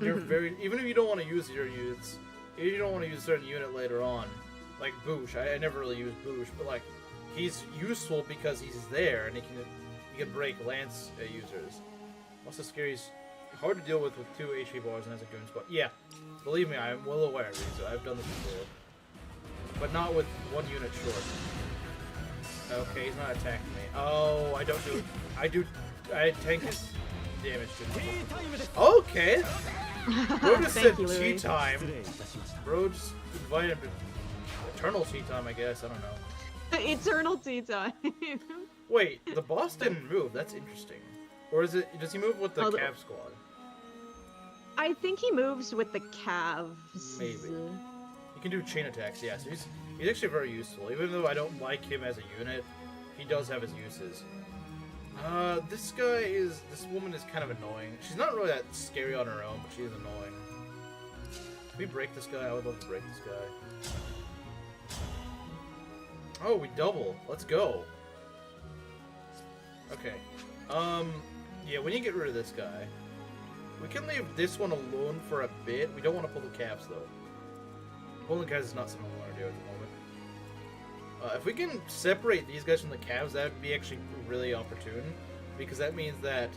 You're very, even if you don't want to use your units, if you don't want to use a certain unit later on, like Boosh, I never really use Boosh, but, like, he's useful because he's there and he can break lance users. Also, Scary's hard to deal with 2 HP bars and has a goon spot. Yeah, believe me, I am well aware of these. I've done this before. But not with 1 unit short. Okay, he's not attacking me. Oh, I don't do it. I tank his damage to okay! Bro just said tea time. Bro just invited him to eternal tea time, I guess. I don't know. Eternal tea time. Wait, the boss didn't move. That's interesting. Or is it? Does he move with the Oh, Cav squad? I think he moves with the calves. Maybe. He can do chain attacks. Yeah, so he's actually very useful. Even though I don't like him as a unit, he does have his uses. This woman is kind of annoying. She's not really that scary on her own, but she is annoying. Can we break this guy? I would love to break this guy. Oh, we double. Let's go. Okay. Yeah, we need to get rid of this guy. We can leave this one alone for a bit. We don't want to pull the calves, though. Pulling calves is not something we want to do at the moment. If we can separate these guys from the calves, that would be actually really opportune. Because that means that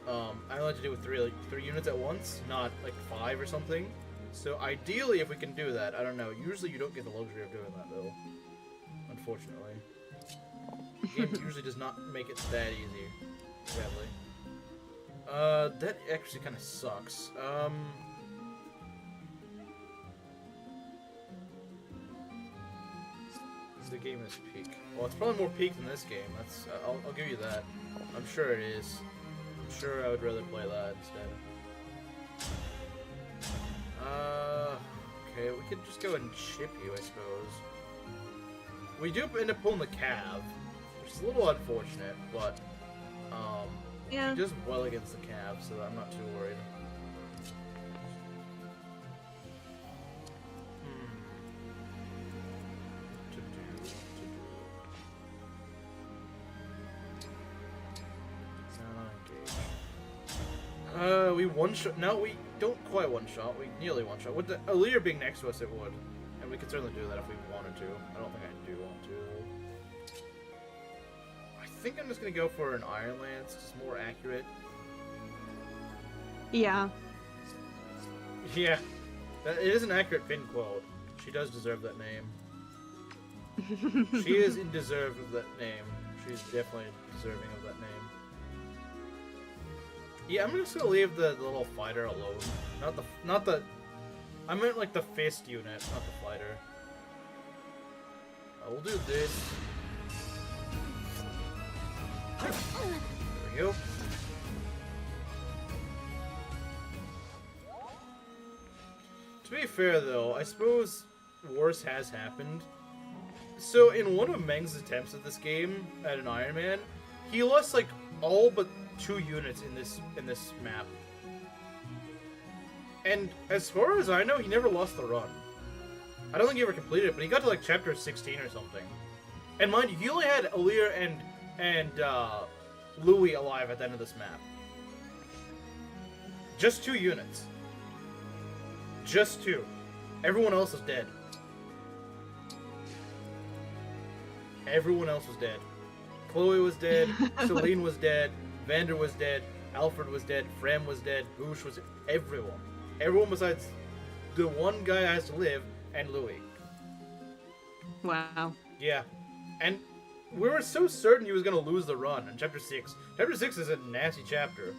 I only have to do with three units at once, not like 5 or something. So ideally, if we can do that, I don't know. Usually you don't get the luxury of doing that, though. Unfortunately. The game usually does not make it that easy, sadly. That actually kind of sucks. The game is peak. Well, it's probably more peak than this game. That's I'll give you that. I'm sure it is. I'm sure I would rather play that instead. Okay, we could just go and chip you, I suppose. We do end up pulling the Cav, which is a little unfortunate, but Yeah. he does well against the Cav, so I'm not too worried. We one-shot... No, we don't quite one-shot. We nearly one-shot. With the Alear being next to us, it would. And we could certainly do that if we wanted to. I don't think I do want to. I think I'm just going to go for an Iron Lance. Just more accurate. Yeah. Yeah. It is an accurate pin quote. She does deserve that name. She is in deserve of that name. She's definitely deserving of that name. Yeah, I'm just gonna leave the little fighter alone. Not the. I meant like the fist unit, not the fighter. I will do this. There we go. To be fair though, I suppose worse has happened. So in one of Meng's attempts at this game, at an Iron Man, he lost like all but 2 units in this map. And as far as I know, he never lost the run. I don't think he ever completed it, but he got to like chapter 16 or something. And mind you, he only had Alear and Louis alive at the end of this map. Just 2 units. Just 2. Everyone else is dead. Everyone else was dead. Chloe was dead. Celine was dead. Vander was dead. Alfred was dead. Fram was dead. Boosh was dead. Everyone. Everyone besides the one guy that has to live and Louis. Wow. Yeah. And we were so certain he was going to lose the run in Chapter 6. Chapter 6 is a nasty chapter.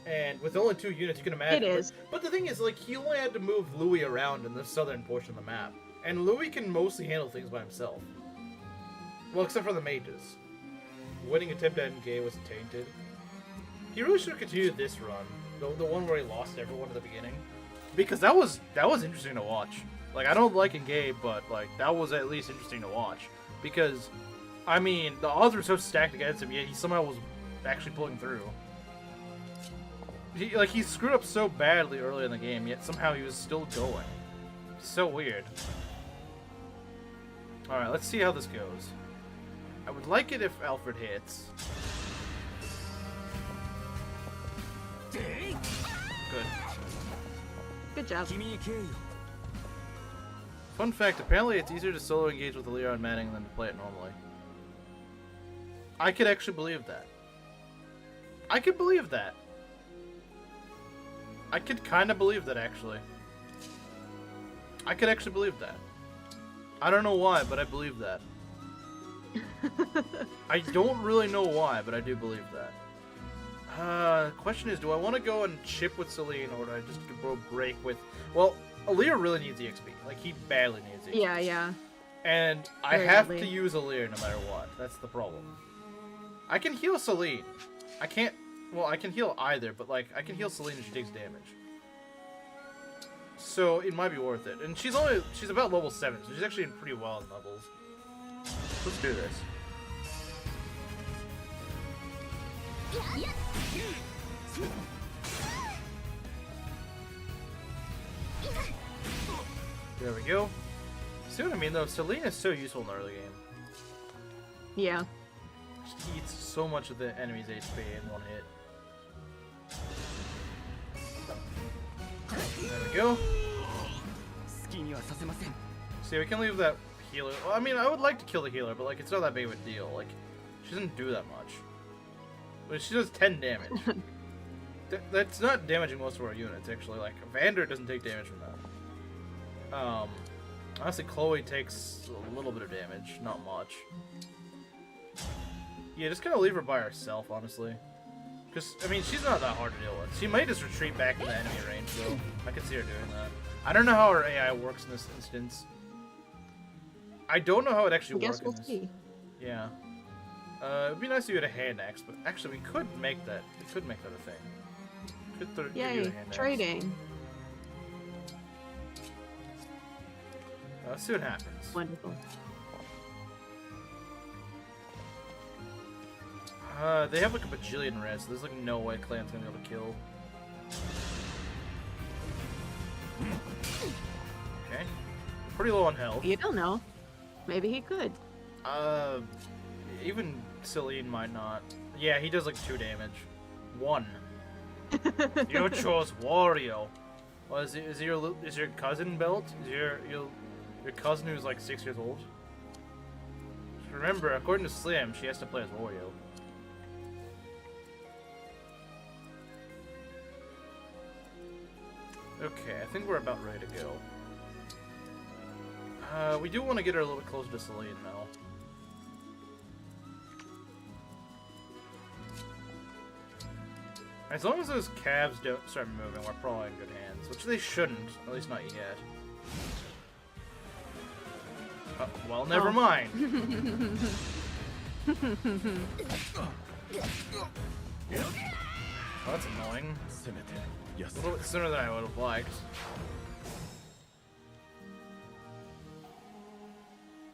And with only 2 units, you can imagine. It is. But the thing is, like, he only had to move Louis around in the southern portion of the map. And Louis can mostly handle things by himself. Well, except for the mages. Winning attempt at Engage was tainted. He really should have continued this run. The one where he lost everyone at the beginning. Because that was interesting to watch. Like, I don't like Engage, but, like, that was at least interesting to watch. Because, I mean, the odds were so stacked against him, yet he somehow was actually pulling through. He screwed up so badly early in the game, yet somehow he was still going. So weird. Alright, let's see how this goes. I would like it if Alfred hits. Good. Good job. Fun fact, apparently it's easier to solo engage with Alear on Manning than to play it normally. I could actually believe that. I could believe that. I could kind of believe that, actually. I could actually believe that. I don't know why, but I believe that. I don't really know why, but I do believe that. Question is, do I want to go and chip with Celine, or do I just go break with... Well, Alear really needs EXP. Like, he badly needs EXP. Yeah. And I have to use Alear no matter what. That's the problem. I can heal Celine. I can't... Well, I can heal either, but, like, I can heal Celine if she takes damage. So, it might be worth it. And she's about level 7, so she's actually in pretty well in levels. Let's do this. There we go. See what I mean, though? Celine is so useful in the early game. Yeah. She eats so much of the enemy's HP in one hit. There we go. See, we can leave that healer. Well, I mean, I would like to kill the healer, but like, it's not that big of a deal. Like, she doesn't do that much. But she does 10 damage. That's not damaging most of our units, actually. Like, Vander doesn't take damage from that. Honestly, Chloe takes a little bit of damage, not much. Yeah, just kind of leave her by herself, honestly. Because, I mean, she's not that hard to deal with. She might just retreat back in the enemy range, though. I could see her doing that. I don't know how her AI works in this instance. I don't know how it actually works. I guess we'll see. Yeah. It'd be nice if you had a hand axe, but actually we could make that. We could make that a thing. Could give you a Yay, hand axe. trading. Let's see what happens. Wonderful. They have like a bajillion res, so there's like no way Clan's gonna be able to kill. Okay. Pretty low on health. You don't know. Maybe he could. Even Celine might not. Yeah, he does like 2 damage. 1. You chose Wario. Well, is your cousin Belt? Is your cousin who's like 6 years old? Just remember, according to Slim, she has to play as Wario. Okay, I think we're about ready to go. We do want to get her a little bit closer to Celine, though. As long as those calves don't start moving, we're probably in good hands. Which they shouldn't, at least not yet. Well, never mind. Well, that's annoying. A little bit sooner than I would have liked.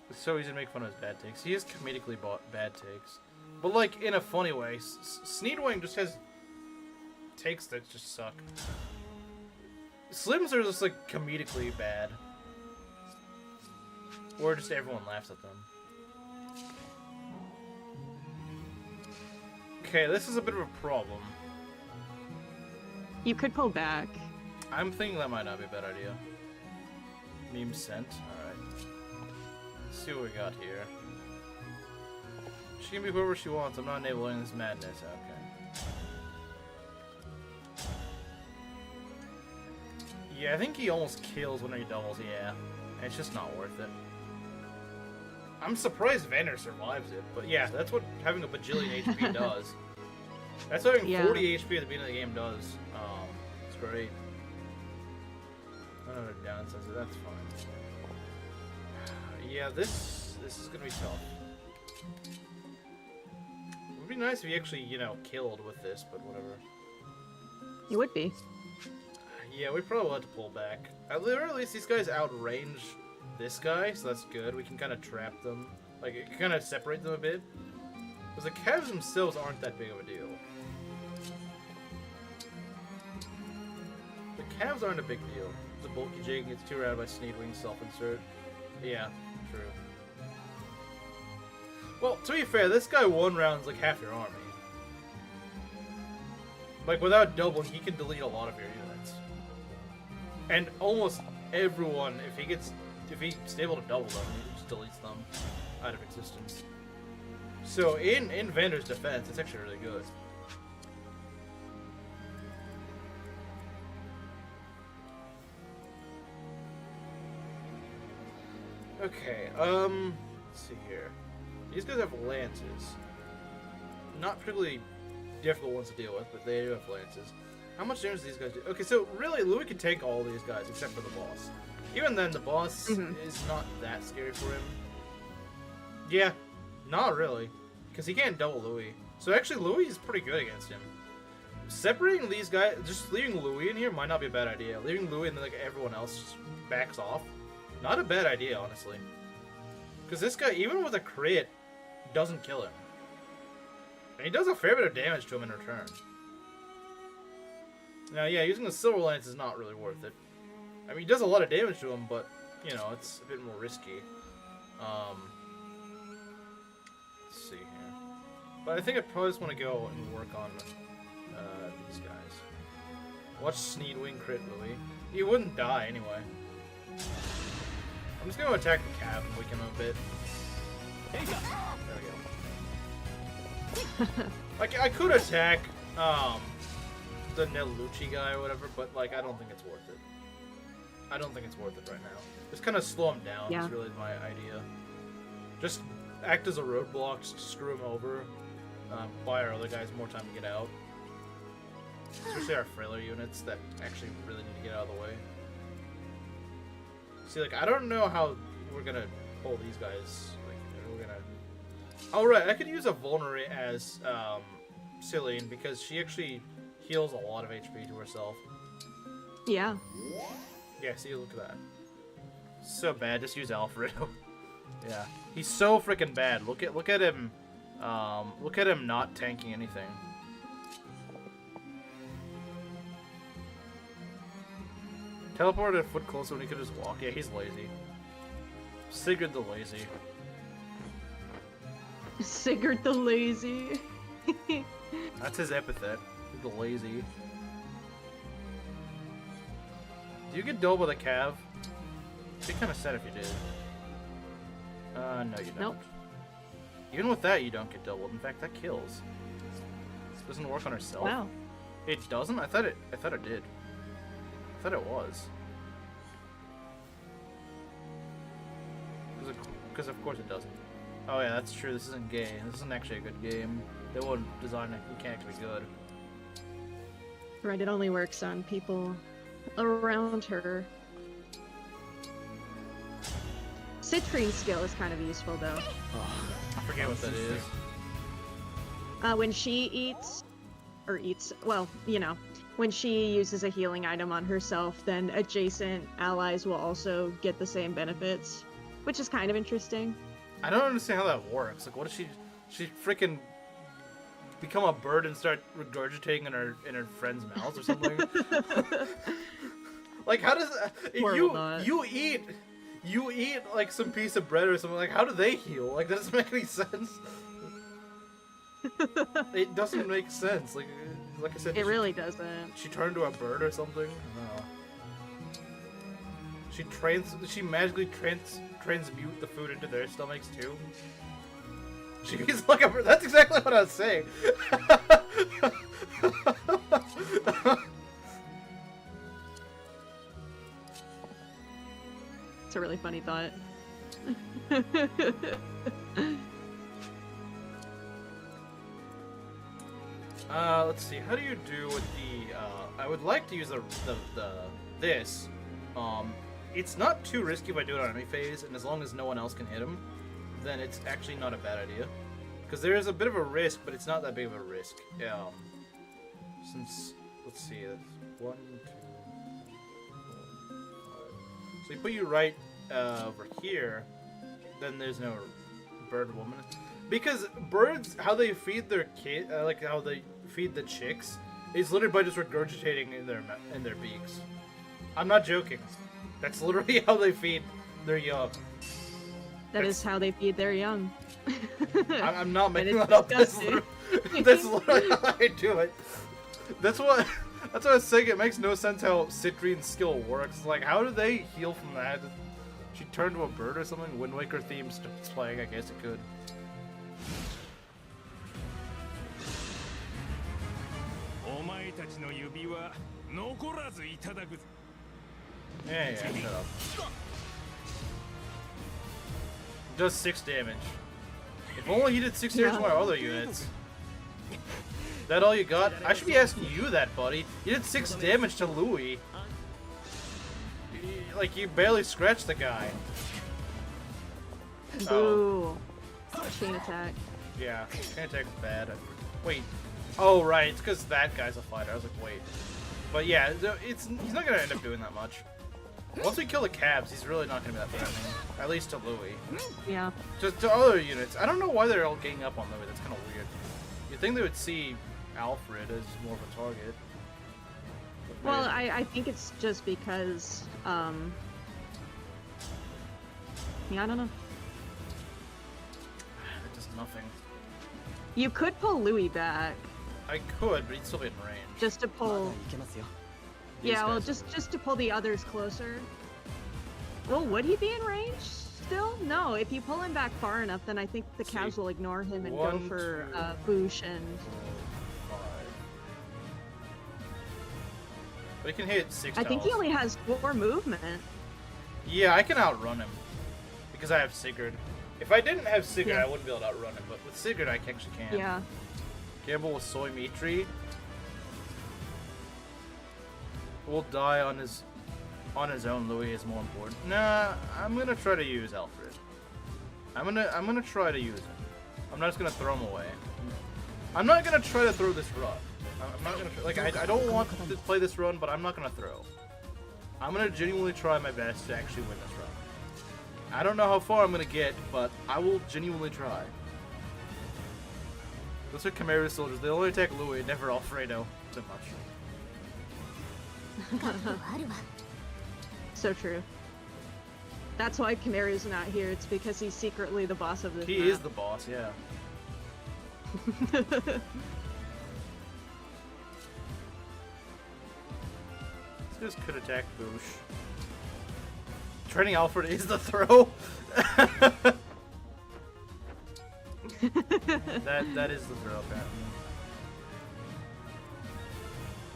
It's so easy to make fun of his bad takes. He has comedically bad takes. But, like, in a funny way. Sneedwing just has takes that just suck. Slims are just, like, comedically bad. Or just everyone laughs at them. Okay, this is a bit of a problem. You could pull back. I'm thinking that might not be a bad idea. Meme sent. Alright. Let's see what we got here. She can be whoever she wants. I'm not enabling this madness. Okay. Yeah, I think he almost kills when he doubles. Yeah. It's just not worth it. I'm surprised Vander survives it. But yeah, that's what having a bajillion HP does. That's what having 40 HP at the beginning of the game does. It's great. Another downside, so that's fine. Yeah, this is gonna be tough. It would be nice if he actually, you know, killed with this, but whatever. You would be. Yeah, we probably will have to pull back. At least these guys outrange this guy, so that's good. We can kind of trap them. Like, it can kind of separate them a bit. Because the calves themselves aren't that big of a deal. The calves aren't a big deal. The bulky Jake gets 2 routed by Sneedwing self-insert. Yeah, true. Well, to be fair, this guy 1 round's like half your army. Like, without double, he can delete a lot of your units. And almost everyone, if he's able to double them, he just deletes them out of existence. So in Vander's defense, it's actually really good. Okay, let's see here. These guys have lances. Not particularly difficult ones to deal with, but they do have lances. How much damage do these guys do? Okay, so really, Louis can take all these guys except for the boss. Even then, the boss is not that scary for him. Yeah, not really. Because he can't double Louis. So actually, Louis is pretty good against him. Separating these guys, just leaving Louis in here might not be a bad idea. Leaving Louis and then like everyone else just backs off. Not a bad idea, honestly. Because this guy, even with a crit, doesn't kill him. And he does a fair bit of damage to him in return. Now, yeah, using the Silver Lance is not really worth it. I mean, he does a lot of damage to him, but, you know, it's a bit more risky. Let's see here. But I think I probably just want to go and work on these guys. Watch Sneedwing crit Louis. He wouldn't die anyway. I'm just going to attack the cab and weaken him a bit. There we go. Like, I could attack the Nelucci guy or whatever, but like I don't think it's worth it. I don't think it's worth it right now. Just kind of slow him down is really my idea. Just act as a roadblock, screw him over, buy our other guys more time to get out. Especially our frailer units that actually really need to get out of the way. See, like, I don't know how we're gonna pull these guys. Like, we're gonna... Oh, right, I could use a Vulnerary as Celine because she actually heals a lot of HP to herself. Yeah. Yeah, see, look at that. So bad, just use Alfredo. Yeah. He's so freaking bad. Look at him not tanking anything. Teleported a foot closer when he could just walk. Yeah, he's lazy. Sigurd the Lazy. Sigurd the Lazy. That's his epithet. The Lazy. Do you get double with a cav? It'd be kind of sad if you did. No, you don't. Nope. Even with that, you don't get doubled. In fact, that kills. This doesn't work on herself. Wow. It doesn't? I thought it did. I thought it was. Because of course it doesn't. Oh yeah, that's true. This isn't gay. This isn't actually a good game. They wouldn't design a mechanic to be good. Right, it only works on people around her. Citrine skill is kind of useful though. I forget what that is. When she eats, well, you know, when she uses a healing item on herself, then adjacent allies will also get the same benefits, which is kind of interesting. I don't understand how that works. Like, what if she freaking become a bird and start regurgitating in her friends' mouths or something? Like, how does you eat like some piece of bread or something? Like, how do they heal? Like, that doesn't make any sense. It doesn't make sense. Like I said, it really doesn't. She turned to a bird or something. No. She magically transmute the food into their stomachs too. She's like a bird. That's exactly what I was saying. It's a really funny thought. Let's see. How do you do with the? I would like to use this. It's not too risky if I do it on enemy phase, and as long as no one else can hit him, then it's actually not a bad idea. Because there is a bit of a risk, but it's not that big of a risk. Since let's see, that's 1, 2, 3, 4, 5. So you put you right over here, then there's no bird woman. Because birds, how they feed their kid, like how they feed the chicks, is literally by just regurgitating in their beaks. I'm not joking. That's literally how they feed their young. That is how they feed their young. I'm not making that up. That's literally how I do it. That's what I was saying. It makes no sense how Citrine's skill works. Like, how do they heal from that? She turned to a bird or something? Wind Waker theme starts playing. I guess it could. Yeah, shut up. Does 6 damage. If only he did 6 damage to my other units. That all you got? I should be asking you that, buddy. You did 6 damage to Louis. Like, you barely scratched the guy. Ooh. Chain attack. Yeah, chain attack's bad. Wait. Oh, right. It's because that guy's a fighter. I was like, wait. But yeah, he's not going to end up doing that much. Once we kill the cabs, he's really not going to be that threatening. At least to Louis. Yeah. Just to other units. I don't know why they're all ganging up on Louis. That's kind of weird. You'd think they would see Alfred as more of a target. Well, I think it's just because, yeah, I don't know. It does nothing. You could pull Louis back. I could, but he'd still be in range. Just to pull... Yeah, well, just to pull the others closer. Well, would he be in range still? No, if you pull him back far enough, then I think the Cavs will ignore him and go for Boosh and... 5. But he can hit 6 I think he only has 4 movement. Yeah, I can outrun him. Because I have Sigurd. If I didn't have Sigurd, I wouldn't be able to outrun him. But with Sigurd, I actually can. Yeah. Gamble with Soy Mitri. Will die on his own. Louis is more important. Nah, I'm gonna try to use Alfred. I'm gonna try to use him. I'm not just gonna throw him away. I'm not gonna try to throw this run. I'm not gonna try, like I don't want to play this run, but I'm not gonna throw. I'm gonna genuinely try my best to actually win this run. I don't know how far I'm gonna get, but I will genuinely try. Those are Chimera soldiers. They only attack Louis, never Alfredo so much. So true. That's why Chimera's not here. It's because he's secretly the boss of this He map. is the boss, yeah. This could attack Boosh. Training Alfred is the throw. that is the throw, apparently.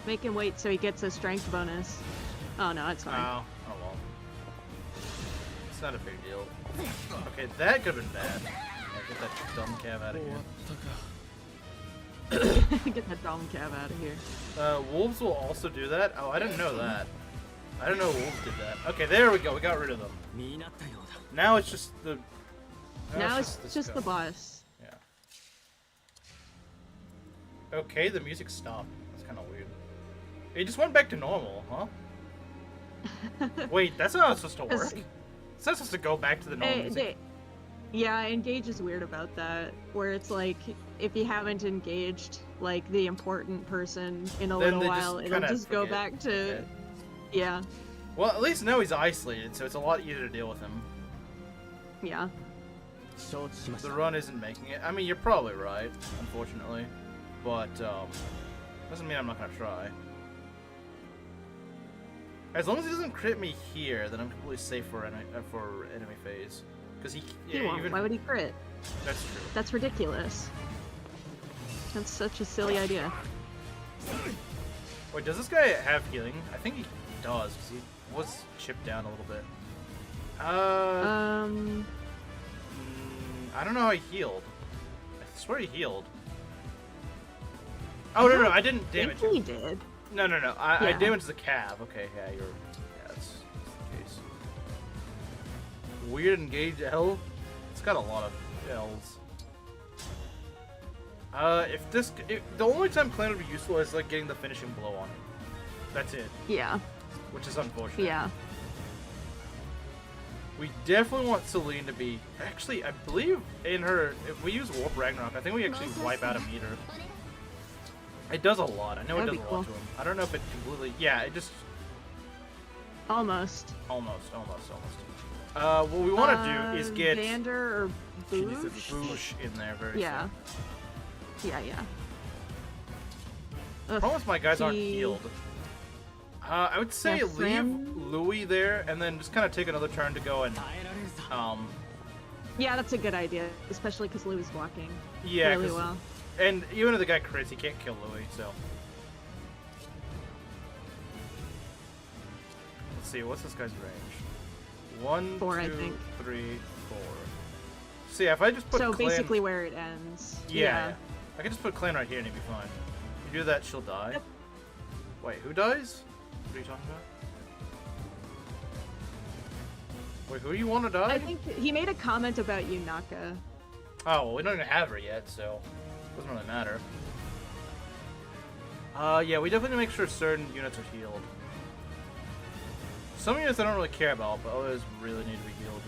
Make him wait so he gets a strength bonus. Oh no, it's fine. Oh well. It's not a big deal. Okay, that could have been bad. Yeah, get that dumb cav out of here. Get that dumb cav out of here. Wolves will also do that? Oh, I didn't know that. I didn't know wolves did that. Okay, there we go. We got rid of them. Now it's just the... Now it's this just guy. the boss. Yeah. Okay, the music stopped. That's kind of weird. It just went back to normal, huh? Wait, that's not how it's supposed to work. It's not supposed to go back to the normal music. Yeah, Engage is weird about that, where it's like, if you haven't engaged, like, the important person in a little while, it'll just go back to... Okay. Yeah. Well, at least now he's isolated, so it's a lot easier to deal with him. Yeah. The run isn't making it. I mean, you're probably right, unfortunately. But, doesn't mean I'm not gonna try. As long as he doesn't crit me here, then I'm completely safe for enemy phase. Because he won't. even... Why would he crit? That's true. That's ridiculous. That's such a silly idea. Wait, does this guy have healing? I think he does, because he was chipped down a little bit. I don't know how he healed. I swear he healed. Oh, no, I didn't damage him. He did. No. I damaged the cav. Okay, yeah, that's the case. Weird engage L. It's got a lot of L's. The only time clan would be useful is like getting the finishing blow on it. That's it. Yeah. Which is unfortunate. Yeah. We definitely want Celine to be... Actually, I believe in her... If we use Warp Ragnarok, I think we actually wipe out a meter. It does a lot. I know it does a lot to him. I don't know if it completely... Yeah, it just... Almost. Almost. What we want to do is get... Vander or Boosh? Boosh in there very Yeah. soon. Yeah. Problem is my guys aren't healed. I would say leave Louis there and then just kind of take another turn to go and Yeah, that's a good idea, especially because Louis is blocking really well. And even if the guy crits, he can't kill Louis, so... Let's see, what's this guy's range? 1, 4, 2, I think. 3, 4. So yeah, if I just put So Clan... basically where it ends. Yeah. I can just put Clan right here and he'd be fine. If you do that, she'll die. Yep. Wait, who dies? What are you talking about? Wait, who do you want to die? I think he made a comment about Yunaka. Oh, well, we don't even have her yet, so it doesn't really matter. Yeah, we definitely need to make sure certain units are healed. Some units I don't really care about, but others really need to be healed.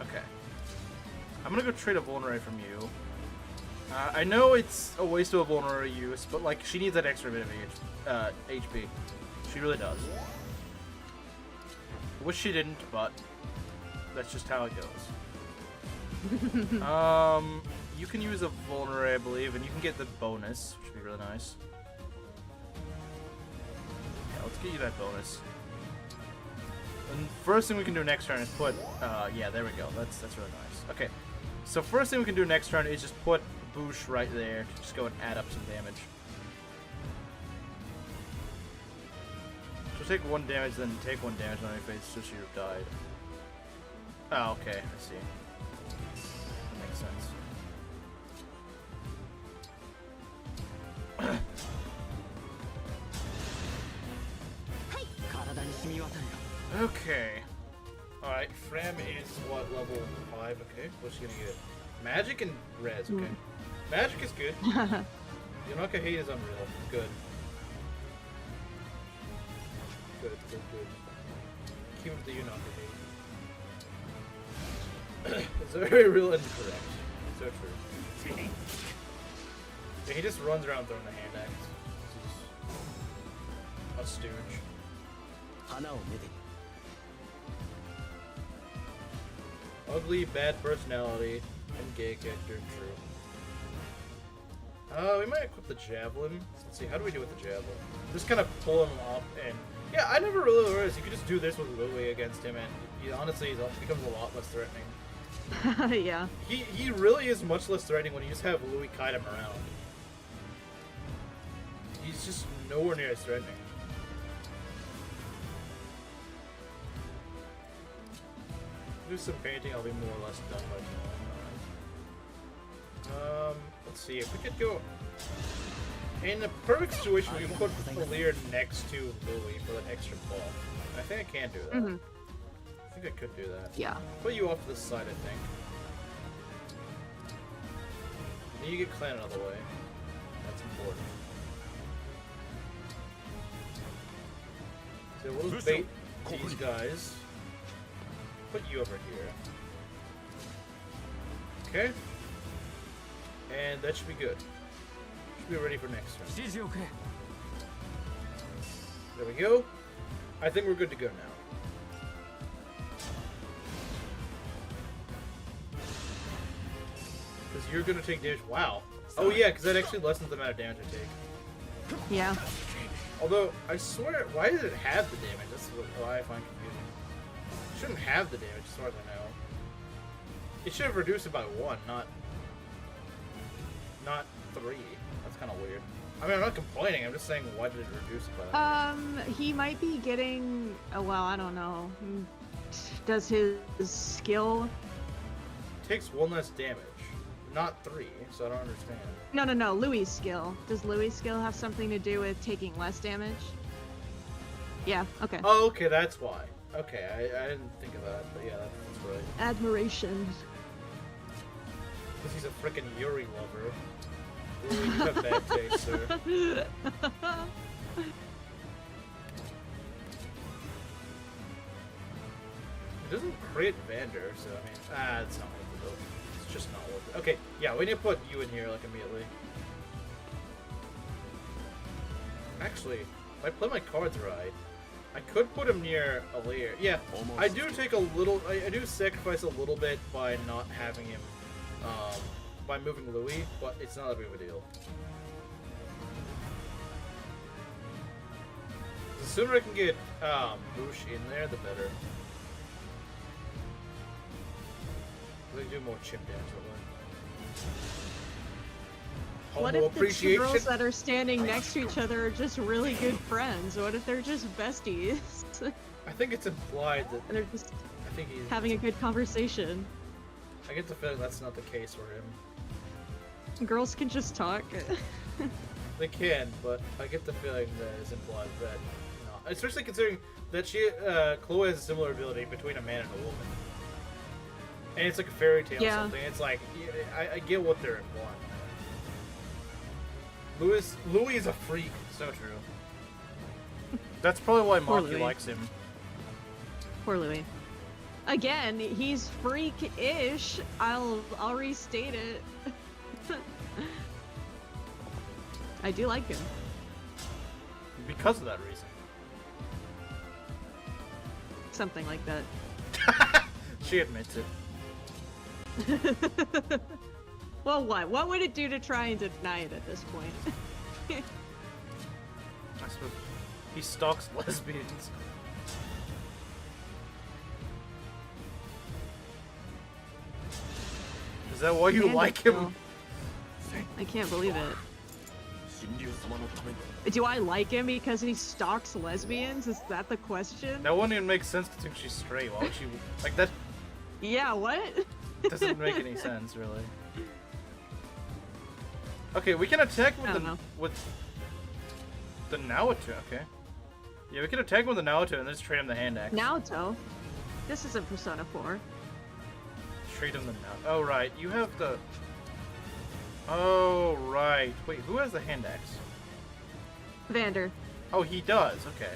Okay. I'm gonna go trade a Vulnerary from you. I know it's a waste of a Vulnerary use, but like, she needs that extra bit of HP. She really does. Wish she didn't, but that's just how it goes. You can use a Vulnerary, I believe, and you can get the bonus, which would be really nice. Yeah, let's get you that bonus. And first thing we can do next turn is put, yeah, there we go. That's really nice. Okay, so first thing we can do next turn is just put Boosh right there to just go and add up some damage. So take 1 damage, then take 1 damage on your face, so she would have died. Oh, okay, I see. That makes sense. Okay. Alright, Frem is what, level 5? Okay, what's she gonna get? Magic and res, okay. Magic is good. Yunaka Hate is unreal. Good. Good. Keep up the Yunaka Hate. It's very real and correct. So true. Yeah, he just runs around throwing the hand axe. This is a stooge. Ugly, bad personality, and gay character, true. We might equip the javelin. Let's see, how do we do with the javelin? Just kind of pull him up and... Yeah, I never really realized you could just do this with Louis against him, and honestly, he becomes a lot less threatening. Yeah. He really is much less threatening when you just have Louis kite him around. He's just nowhere near as threatening. Do some painting, I'll be more or less done by tomorrow. Let's see, if we could go... In a perfect situation, we can put Lear next to Louis for that extra ball. I think I can do that. Mm-hmm. I think I could do that. Yeah. Put you off to the side, I think. Then you get Clan out of the way. That's important. So we'll bait these guys. Put you over here. Okay. And that should be good. Should be ready for next turn. There we go. I think we're good to go now. Because you're going to take damage. Wow. Oh yeah, because that actually lessens the amount of damage I take. Yeah. Although, I swear, why does it have the damage? That's why I find confusing. It shouldn't have the damage, as far as I know. It should have reduced it by 1, not 3. That's kind of weird. I mean, I'm not complaining, I'm just saying, why did it reduce it by that? He might be getting... well, I don't know. Does his skill... Takes 1 less damage, not 3, so I don't understand. No, Louis' skill. Does Louis' skill have something to do with taking less damage? Yeah, okay. Oh, okay, that's why. Okay, I didn't think of that, but yeah, that's right. Admiration. Because he's a frickin' Yuri lover. Ooh, you have bad taste, sir. It doesn't create Vander, so I mean, it's not worth it though. It's just not worth it. Okay, yeah, we need to put you in here like immediately. Actually, if I play my cards right, I could put him near Alir. Yeah, I do take a little. I do sacrifice a little bit by not having him, by moving Louis, but it's not that big of a deal. The sooner I can get Boosh in there, the better. We do more chip damage that way. What if the two girls that are standing next to each other are just really good friends? What if they're just besties? I think it's implied that. And they're just I think he's having a good conversation. I get the feeling that's not the case for him. Girls can just talk. They can, but I get the feeling that it's implied that, especially considering that Chloe has a similar ability between a man and a woman, and it's like a fairy tale or something. It's like I get what they're implying. Louis is a freak. So true. That's probably why Maki likes him. Poor Louis. Again, he's freak-ish. I'll restate it. I do like him. Because of that reason. Something like that. She admits it. Well, what? What would it do to try and deny it at this point? I suppose he stalks lesbians. Is that why you like him? I can't believe it. Do I like him because he stalks lesbians? Is that the question? That wouldn't even make sense considering she's straight. Why would she like that? Yeah, what? Doesn't make any sense, really. Okay, we can attack with the Naoto. Okay. Yeah, we can attack with the Naoto and then just trade him the hand axe. Naoto? This isn't Persona 4. Trade him the Naoto. Oh right, you have the. Oh right. Wait, who has the hand axe? Vander. Oh, he does. Okay.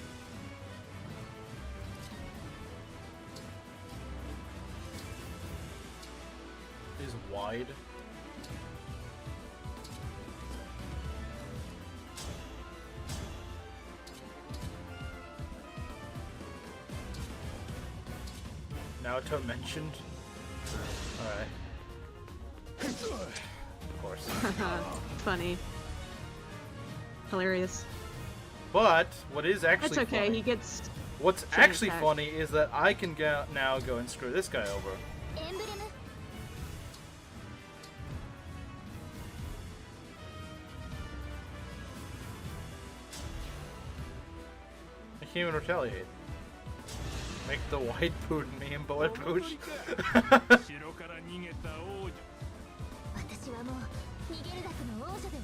Is wide. Naoto mentioned. Alright. Of course. funny. Hilarious. But what is actually That's okay. funny, He gets. what's chain actually attack. funny is that I can now go and screw this guy over. エンブレム I can't even retaliate. Make the white boot meme, but with pooch. 城から逃げた王女。私はもう逃げるだけの王女で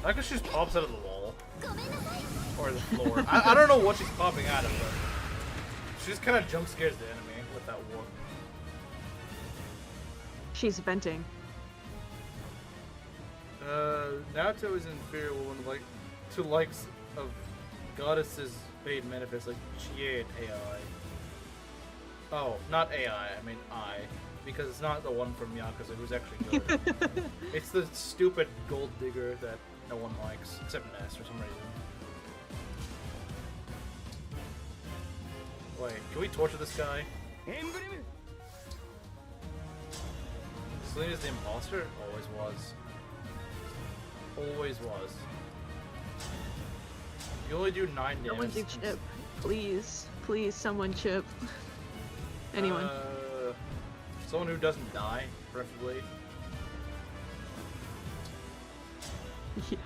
I guess she just pops out of the wall. ごめんなさい Or the floor. I don't know what she's popping out of, but she just kind of jump scares the enemy with that warp. She's venting. Naruto is an inferior woman to likes of goddesses made manifest like Chie and AI. Oh, not AI, I mean I. Because it's not the one from Yakuza who's actually good. It's the stupid gold digger that no one likes, except Ness for some reason. Wait, can we torture this guy? エンブレム Selena's the imposter? Always was. Always was. You only do 9 Someone damage. do chip. Please. Please, someone chip. Anyone. Someone who doesn't die, preferably. Yeah.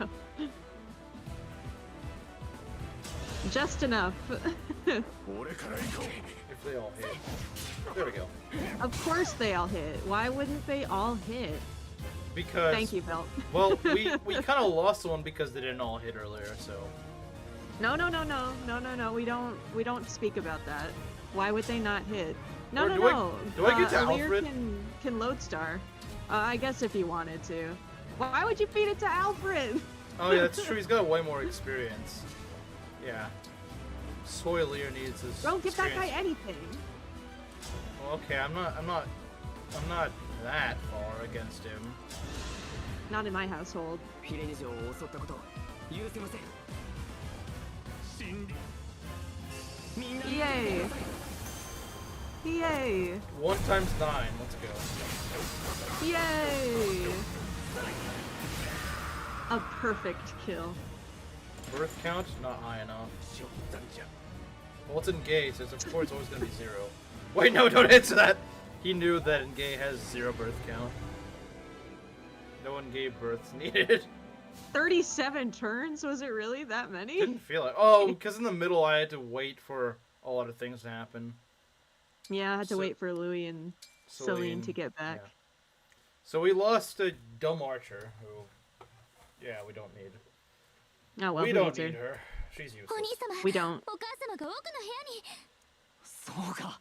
Just enough. 俺から行こ If they all hit. There we go. Of course they all hit. Why wouldn't they all hit? Because Thank you, Belt. well, we kind of lost one because they didn't all hit earlier. So No. We don't speak about that. Why would they not hit? No, Or no, do I- no. do I get to Alear Alfred? can lodestar. I guess if you wanted to. Why would you feed it to Alfred? oh yeah, that's true. He's got way more experience. Yeah. Soilier needs his. Don't give that guy experience. anything. Well, okay, I'm not that far against him. Not in my household. うフィレニ城を襲ったこと許せません真理みんな Yay! Yay! 1 times 9. Let's go. Yay! A perfect kill. Birth count not high enough. しろザンジャ Well, it's in gay, so of course it's always gonna be 0. Wait, no, don't answer that! He knew that in gay has 0 birth count. No one gave births needed. 37 turns? Was it really that many? Didn't feel it. Oh, because in the middle I had to wait for a lot of things to happen. Yeah, I had to So- wait for Louis and Celine to get back. yeah. So we lost a dumb archer who, yeah, we don't need. Oh well, we who don't needs her? need her. She's お兄 useless. 様 We don't. お母様が奥の部屋にそうか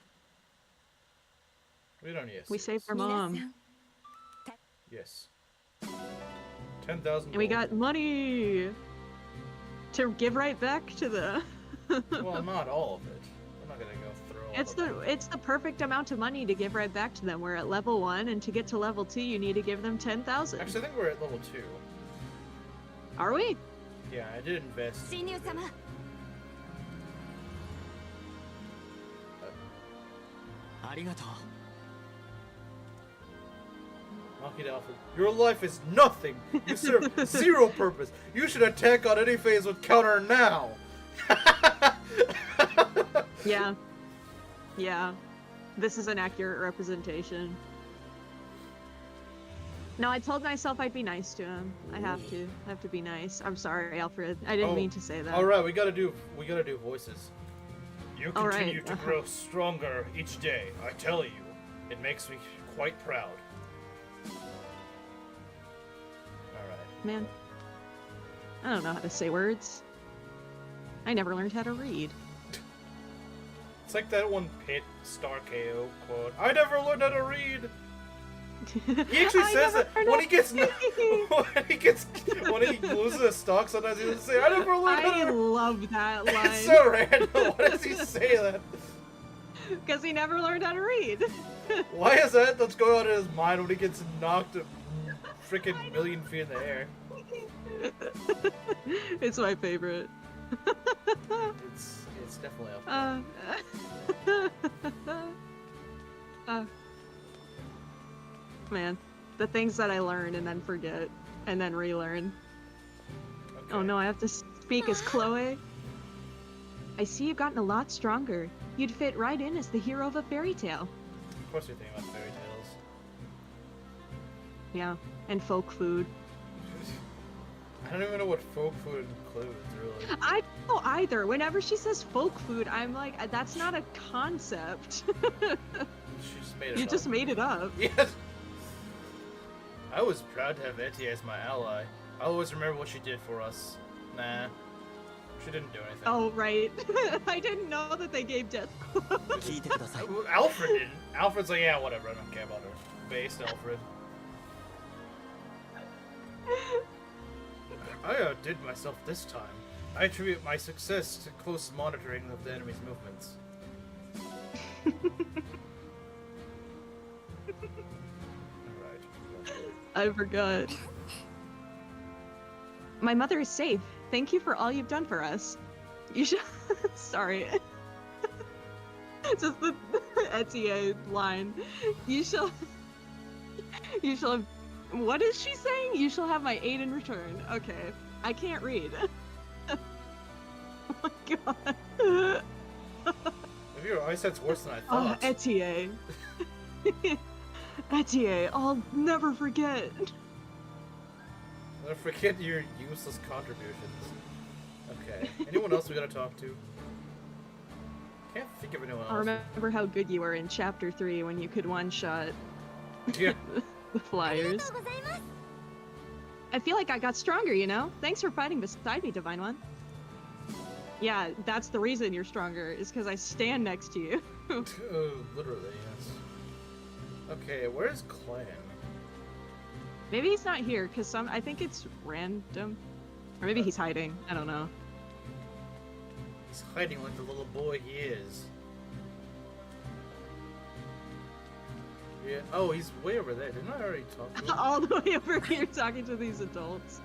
We don't need. We saved her 皆さ mom. ん Yes. 10,000. And we gold. got money to give right back to the. Well, not all of it. We're not gonna go through all It's the perfect amount of money to give right back to them. We're at level 1, and to get to level 2, you need to give them 10,000. Actually, I think we're at level 2. Are we? Yeah, I did invest. 新入様 ありがとう Monkey Alpha. Your life is nothing. You serve 0 purpose. You should attack on any phase with counter now. Yeah. Yeah. This is an accurate representation. No, I told myself I'd be nice to him. I have to. I have to be nice. I'm sorry, Alfred. I didn't Oh, mean to say that. All right, we gotta do voices. You All continue right, to grow stronger each day. I tell you, it makes me quite proud. All right. Man. I don't know how to say words. I never learned how to read. It's like that one Pit Star KO quote. I never learned how to read. He actually I says never that learned when how he gets when he loses a stock. Sometimes he doesn't say, "I never learned how I to." love that line. It's so random. Why does he say that? Because he never learned how to read. Why is that? That's going on in his mind when he gets knocked a freaking million feet in the air. It's my favorite. It's definitely up there. Man. the things that I learn and then forget and then relearn. Okay. Oh no, I have to speak as Chloe. I see you've gotten a lot stronger. You'd fit right in as the hero of a fairy tale. Of course, you're thinking about fairy tales. Yeah, and folk food. I don't even know what folk food includes, really. I don't know either. Whenever she says folk food, I'm like, that's not a concept. She just made it You up. just made it up. Yes. I was proud to have Etty as my ally. I always remember what she did for us. Nah, she didn't do anything. Oh, right. I didn't know that they gave death quotes. 聞いてください Alfred didn't. Alfred's like, yeah, whatever. I don't care about her. Based Alfred. I outdid myself this time. I attribute my success to close monitoring of the enemy's movements. Alright. I forgot. My mother is safe. Thank you for all you've done for us. You should. Sorry. Just the Etienne line. You shall. You shall have. What is she saying? You shall have my aid in return. Okay. I can't read. Oh my god. Maybe your eyesight's worse than I Oh, thought. Etienne. Etienne, I'll never forget. Don't forget your useless contributions. Okay. Anyone else we gotta talk to? Can't think of anyone else. I remember how good you were in Chapter 3 when you could one-shot Yeah. the flyers. ございます I feel like I got stronger, you know? Thanks for fighting beside me, Divine One. Yeah, that's the reason you're stronger, is because I stand next to you. Oh, literally, yes. Okay, where's Clan? Maybe he's not here, because I think it's random. Or maybe he's hiding. I don't know. He's hiding like the little boy he is. Yeah. Oh, he's way over there. Didn't I already talk to him? All the way over here talking to these adults.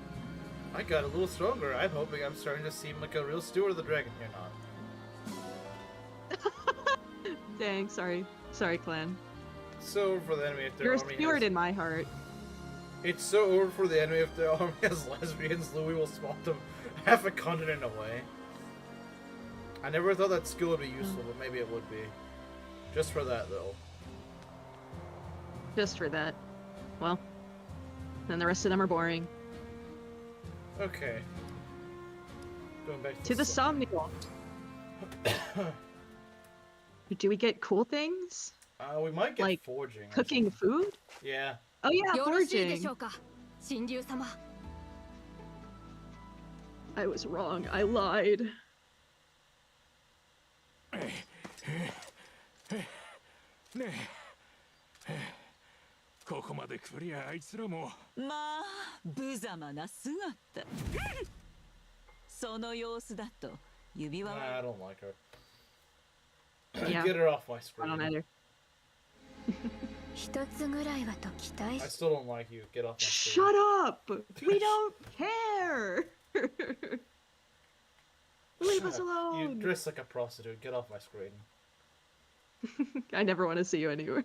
I got a little stronger. I'm hoping I'm starting to seem like a real steward of the dragon. You're not. Dang, sorry. Sorry, Clan. So over for the enemy if their You're a army steward has... in my heart. It's so over for the enemy if their army has lesbians. Louis will swap them half a continent away. I never thought that skill would be useful, but maybe it would be. Just for that, though. Just for that. Well, then the rest of them are boring. Okay. Going back To the Somnial. Do we get cool things? We might get Like, forging. or Cooking something. food? Yeah. Oh yeah, よろしいで forging. しょうか神竜様 I was wrong. I lied. ねえここまで来りゃあいつらもまあ無様な姿その様子だと指輪 Nah, は I don't like her. Yeah. Get her off my I screen. don't either. 一つぐらいはと期待 I し still don't like you. Get off my screen. Shut up! We don't care! Leave us You alone! dress like a prostitute. Get off my screen. I never want to see you anywhere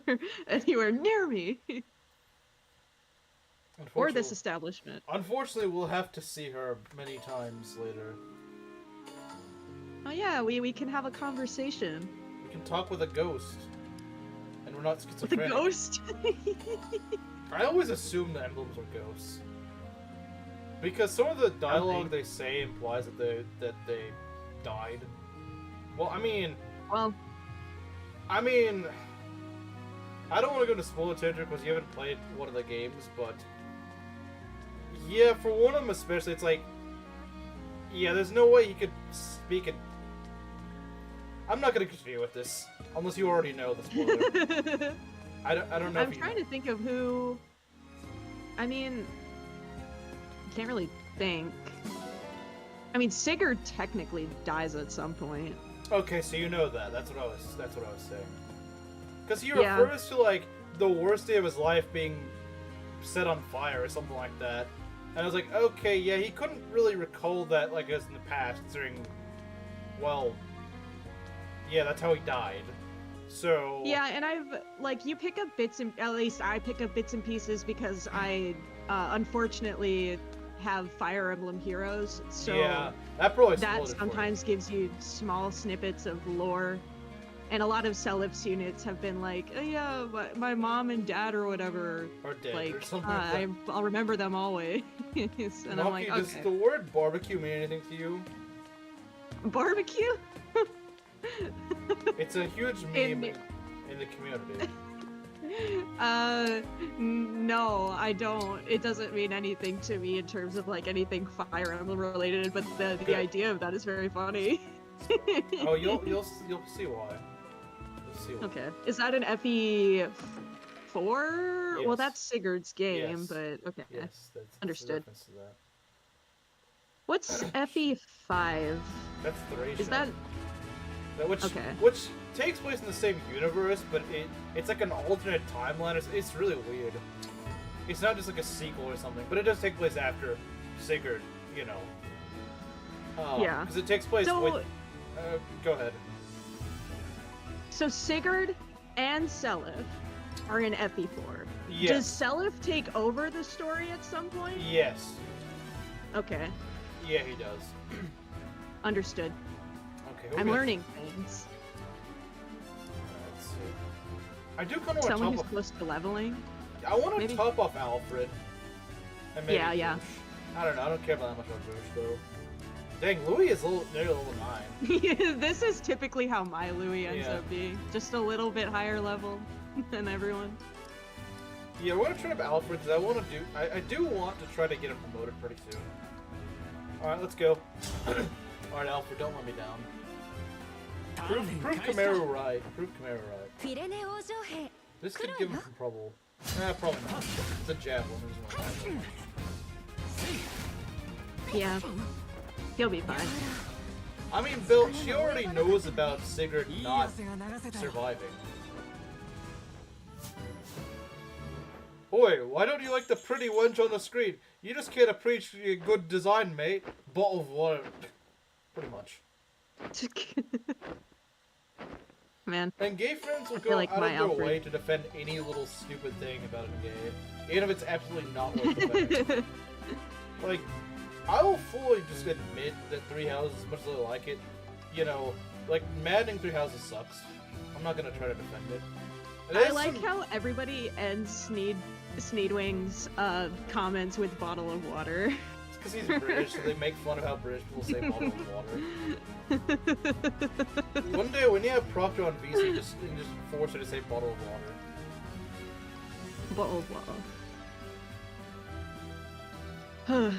near me! Or this establishment. Unfortunately, we'll have to see her many times later. Oh yeah, we can have a conversation. We can talk with a ghost. And we're not With a schizophrenic. ghost? I always assumed the emblems were ghosts. Because some of the dialogue they say implies that they died. Well, I mean, Well, I don't want to go into spoiler territory because you haven't played one of the games, but yeah, for one of them especially, it's like, yeah, there's no way he could speak it. I'm not gonna continue with this unless you already know the spoiler. I don't know. I'm if you trying to think of who. I mean, can't really think. I mean, Sigurd technically dies at some point. Okay, so you know that. That's what I was saying. Because he Yeah. refers to like the worst day of his life being set on fire or something like that. And I was like, okay, yeah, he couldn't really recall that like as in the past during, well, yeah, that's how he died. So Yeah, and you pick up bits and at least I pick up bits and pieces because I unfortunately have Fire Emblem Heroes, so yeah, that probably that spoiled it for you. sometimes gives you small snippets of lore. And a lot of Celif's units have been like, oh yeah, my mom and dad or whatever, Or dead like, or something like that. I'll remember them always. And I'm like, Does okay. the word barbecue mean anything to you? Barbecue? It's a huge meme in the community. No, I don't. It doesn't mean anything to me in terms of like anything Fire Emblem related, but Good. the idea of that is very funny. Oh, you'll see why. You'll see why. Okay. Is that an FE4? Well, Yes. that's Sigurd's game, Yes. but okay. Yes, that's a Understood. reference to that. What's FE5? That's Thracia. Is that okay? Which takes place in the same universe, but it's like an alternate timeline. It's really weird. It's not just like a sequel or something, but it does take place after Sigurd, you know. Yeah. Because it takes place So- with. Go ahead. So Sigurd and Seliph are in FE4. Yes. Does Seliph take over the story at some point? Yes. Okay, Yeah, he does. understood. Okay. who I'm we got? learning things. Let's see. I do kind of want to Someone top who's off. close to leveling. I want to maybe? top off Alfred. And maybe Yeah, yeah. Bush. I don't know. I don't care about that much about Bush though. Dang, Louis is nearly level 9. This is typically how my Louis ends Yeah. up being. Just a little bit higher level than everyone. Yeah, we're gonna try up Alfred because I do want to try to get him promoted pretty soon. Alright, let's go. Alright, Alfred, don't let me down. Prove Kamaru right. Prove Kamaru right. フィレネ王女兵 This could give him some trouble. Probably not. It's a javelin. There's no Yeah, he'll be fine. I mean, Bill, she already knows about Sigurd not surviving. Oi, why don't you like the pretty wench on the screen? You just can't appreciate good design, mate. Bottle of water. Pretty much. Man, And gay friends will feel go like out my of their Alfred. way to defend any little stupid thing about a gay, even if it's absolutely not worth defending. Like, I will fully just admit that Three Houses, as much as I like it, you know, like, maddening Three Houses sucks. I'm not gonna try to defend it. It I has like some- how everybody ends Sneedwing's comments with bottle of water. It's because he's British, so they make fun of how British people say bottle of water. One day when you have Proctor on VC, just force her to say bottle of water. Bottle of water.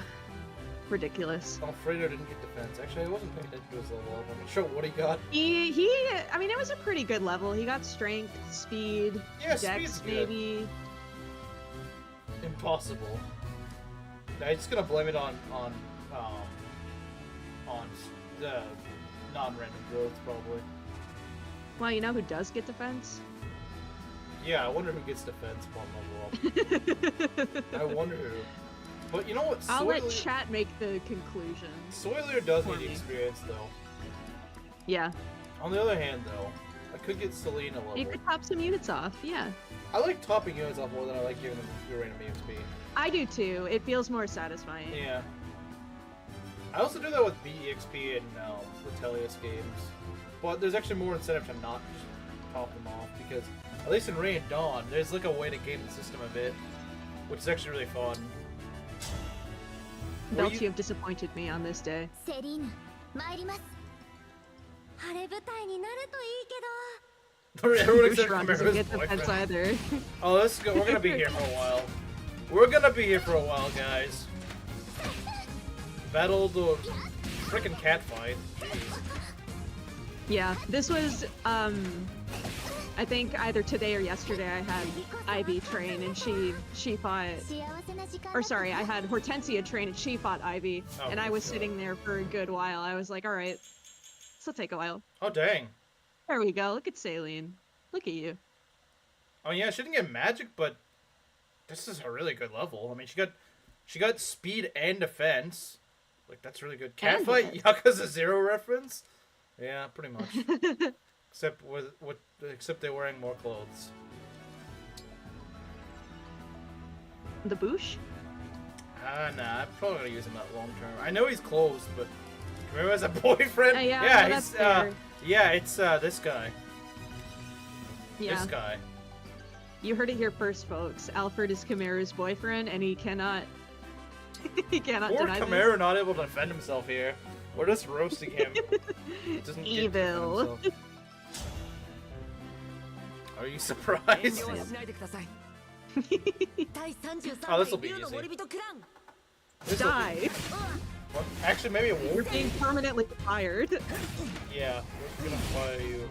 Ridiculous. Alfredo didn't get defense. Actually, I wasn't paying attention to his level up. I'm not sure what he got. I mean, it was a pretty good level. He got strength, speed, Yeah, dex, speed's good. maybe. Impossible. I'm just gonna blame it on the non-random growth, probably. Well, you know who does get defense? Yeah, I wonder who gets defense upon level up. I wonder who. But you know what? I'll let chat make the conclusion. Soilier does for need the me. experience, though. Yeah, On the other hand, though, I could get Selena level. you could top some units off. Yeah, I like topping units off more than I like giving them random EXP. I do too. It feels more satisfying. Yeah. I also do that with BEXP and the Telius games. But there's actually more incentive to not just top them off, because at least in Ray and Dawn, there's like a way to game the system a bit, which is actually really fun. Belt, you have disappointed me on this day. セリーヌ参ります晴れ舞台になるといいけど Everyone except Bushiron for doesn't Mira's get defense boyfriend. either. Oh, let's go. We're gonna be here for a while. We're gonna be here for a while, guys. Battle the frickin' cat fight. Jeez. Yeah, this was, I think either today or yesterday I had Ivy train and she fought, 幸せな時間 or sorry, I had Hortensia train and she fought Ivy, Oh, and I was God. sitting there for a good while. I was like, alright, this will take a while. Oh, dang. There we go, look at Saline. Look at you. Oh yeah, she didn't get magic, but this is a really good level. I mean, she got speed and defense. Like, that's really good. And Catfight defense. Yakuza 0 reference? Yeah, pretty much. except they're wearing more clothes. The Boosh? Nah, I'm probably gonna use him that long term. I know he's closed, but remember as a boyfriend? Yeah, no, he's that's fair. yeah, it's this guy. Yeah. This guy. You heard it here first, folks. Alfred is Chimera's boyfriend, and he cannot. he cannot Poor deny Chimera not able to defend himself here. We're just roasting him. Doesn't get to defend Evil. himself. Are you 遠 surprised? 慮はしないでください 第33 Oh, this'll 回 be 竜の easy. 森人クラン This'll be- Die. Well, actually, maybe a You're wolf. being permanently fired. Yeah, we're gonna fire you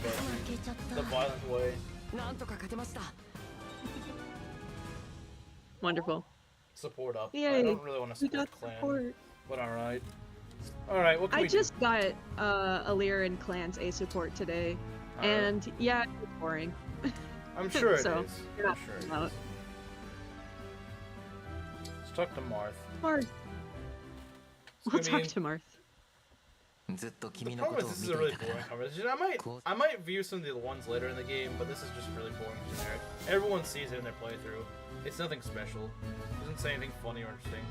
this, 負けちゃっ the た violent way. なんとか勝てました Wonderful. Support up. I Yay. don't really want to We support got clan, support. but all right. All right, what can I we just got Alir and Clan's A support today, do? and yeah, it's boring. I'm sure it is. so, I'm sure it out. is. Let's talk to Marth. Marth. It's We'll gonna talk be- to Marth. ずっと The 君のこ problem とを is this 見 is a てい really たか boring ら conversation. I might view some of the ones later in the game, but this is just really boring and generic. Everyone sees it in their playthrough. It's nothing special. It doesn't say anything funny or interesting.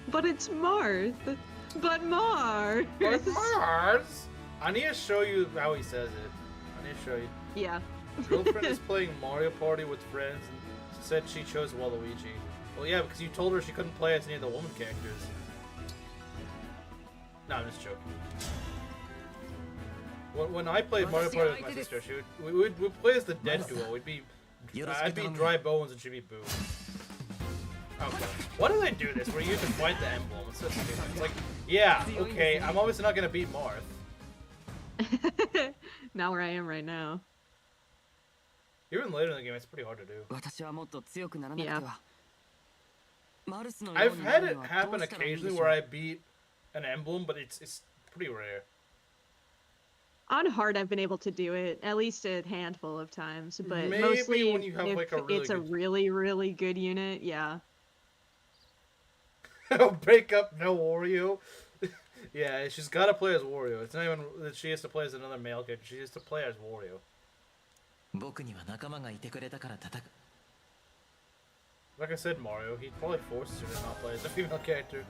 But it's Marth. But Marth. But Mars! I need to show you how he says it. I need to show you. Yeah. Girlfriend is playing Mario Party with friends and said she chose Waluigi. Well, yeah, because you told her she couldn't play as any of the woman characters. No, I'm just joking. When I played Mario Party with my sister, we'd play as the dead duo. I'd be Dry Bones and she'd be Boo. Okay. Why do they do this? Where you have to fight the emblem? It's so stupid. It's like, yeah, okay, I'm obviously not gonna beat Marth. Not where I am right now. Even later in the game, it's pretty hard to do. 私はもっと強くならなくてはマルスのよう I've にな had る it にはど happen うしたらいいんで occasionally しょ where う I beat an emblem, but it's pretty rare. On hard, I've been able to do it at least a handful of times, but Maybe mostly when you have, if like, a really it's a good- really, really good unit. Yeah. Break up, no Wario. Yeah, she's got to play as Wario. It's not even that she has to play as another male character. She has to play as Wario. 僕には仲間がいてくれたから叩く Like I said, Mario, he probably forces her to not play as a female character.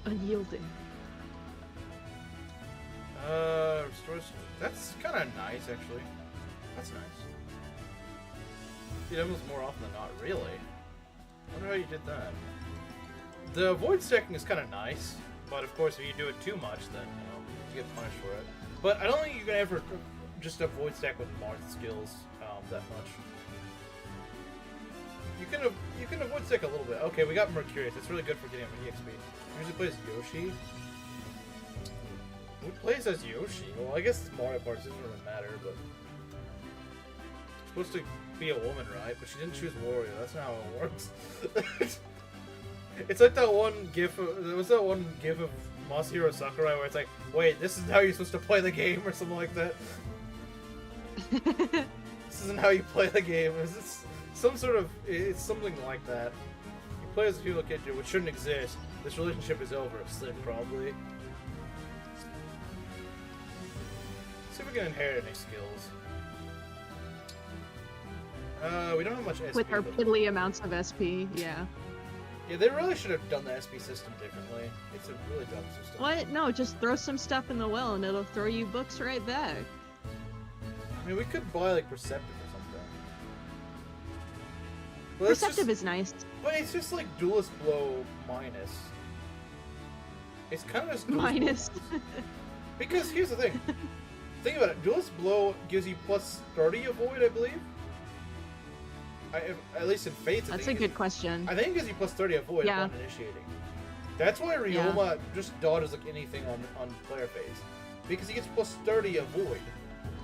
Unyielding. Restores. That's kind of nice, actually. That's nice. See, emblems more often than not. Really? I wonder how you did that. The void stacking is kind of nice, but of course, if you do it too much, then you get punished for it. But I don't think you can ever just avoid stack with Marth skills that much. You can avoid stack a little bit. Okay, we got Mercurius. That's really good for getting him an EXP. Usually plays Yoshi. Who plays as Yoshi? Well, I guess Mario Party doesn't really matter, but supposed to be a woman, right? But she didn't choose Wario. That's not how it works. It's like that one gif. There was that one gif of Masahiro Sakurai where it's like, wait, this is how you're supposed to play the game, or something like that. This isn't how you play the game. It's some sort of. It's something like that. You play as a female character, which shouldn't exist. This relationship is over. Slip probably. See if we can inherit any skills. We don't have much SP. With our but- piddly amounts of SP, yeah. Yeah, they really should have done the SP system differently. It's a really dumb system. What? No, just throw some stuff in the well and it'll throw you books right back. I mean, we could buy like Perceptive or something. Well, that's Perceptive just, is nice. but it's just like Duelist Blow minus. It's kind of just Duelist Blow Minus. Because here's the thing. Think about it. Duelist Blow gives you plus 30 avoid, I believe. At least in Fates. That's a good question. I think it gives you plus 30 avoid Yeah. upon initiating. That's why Ryoma just dodges like anything on player phase. Because he gets plus 30 avoid.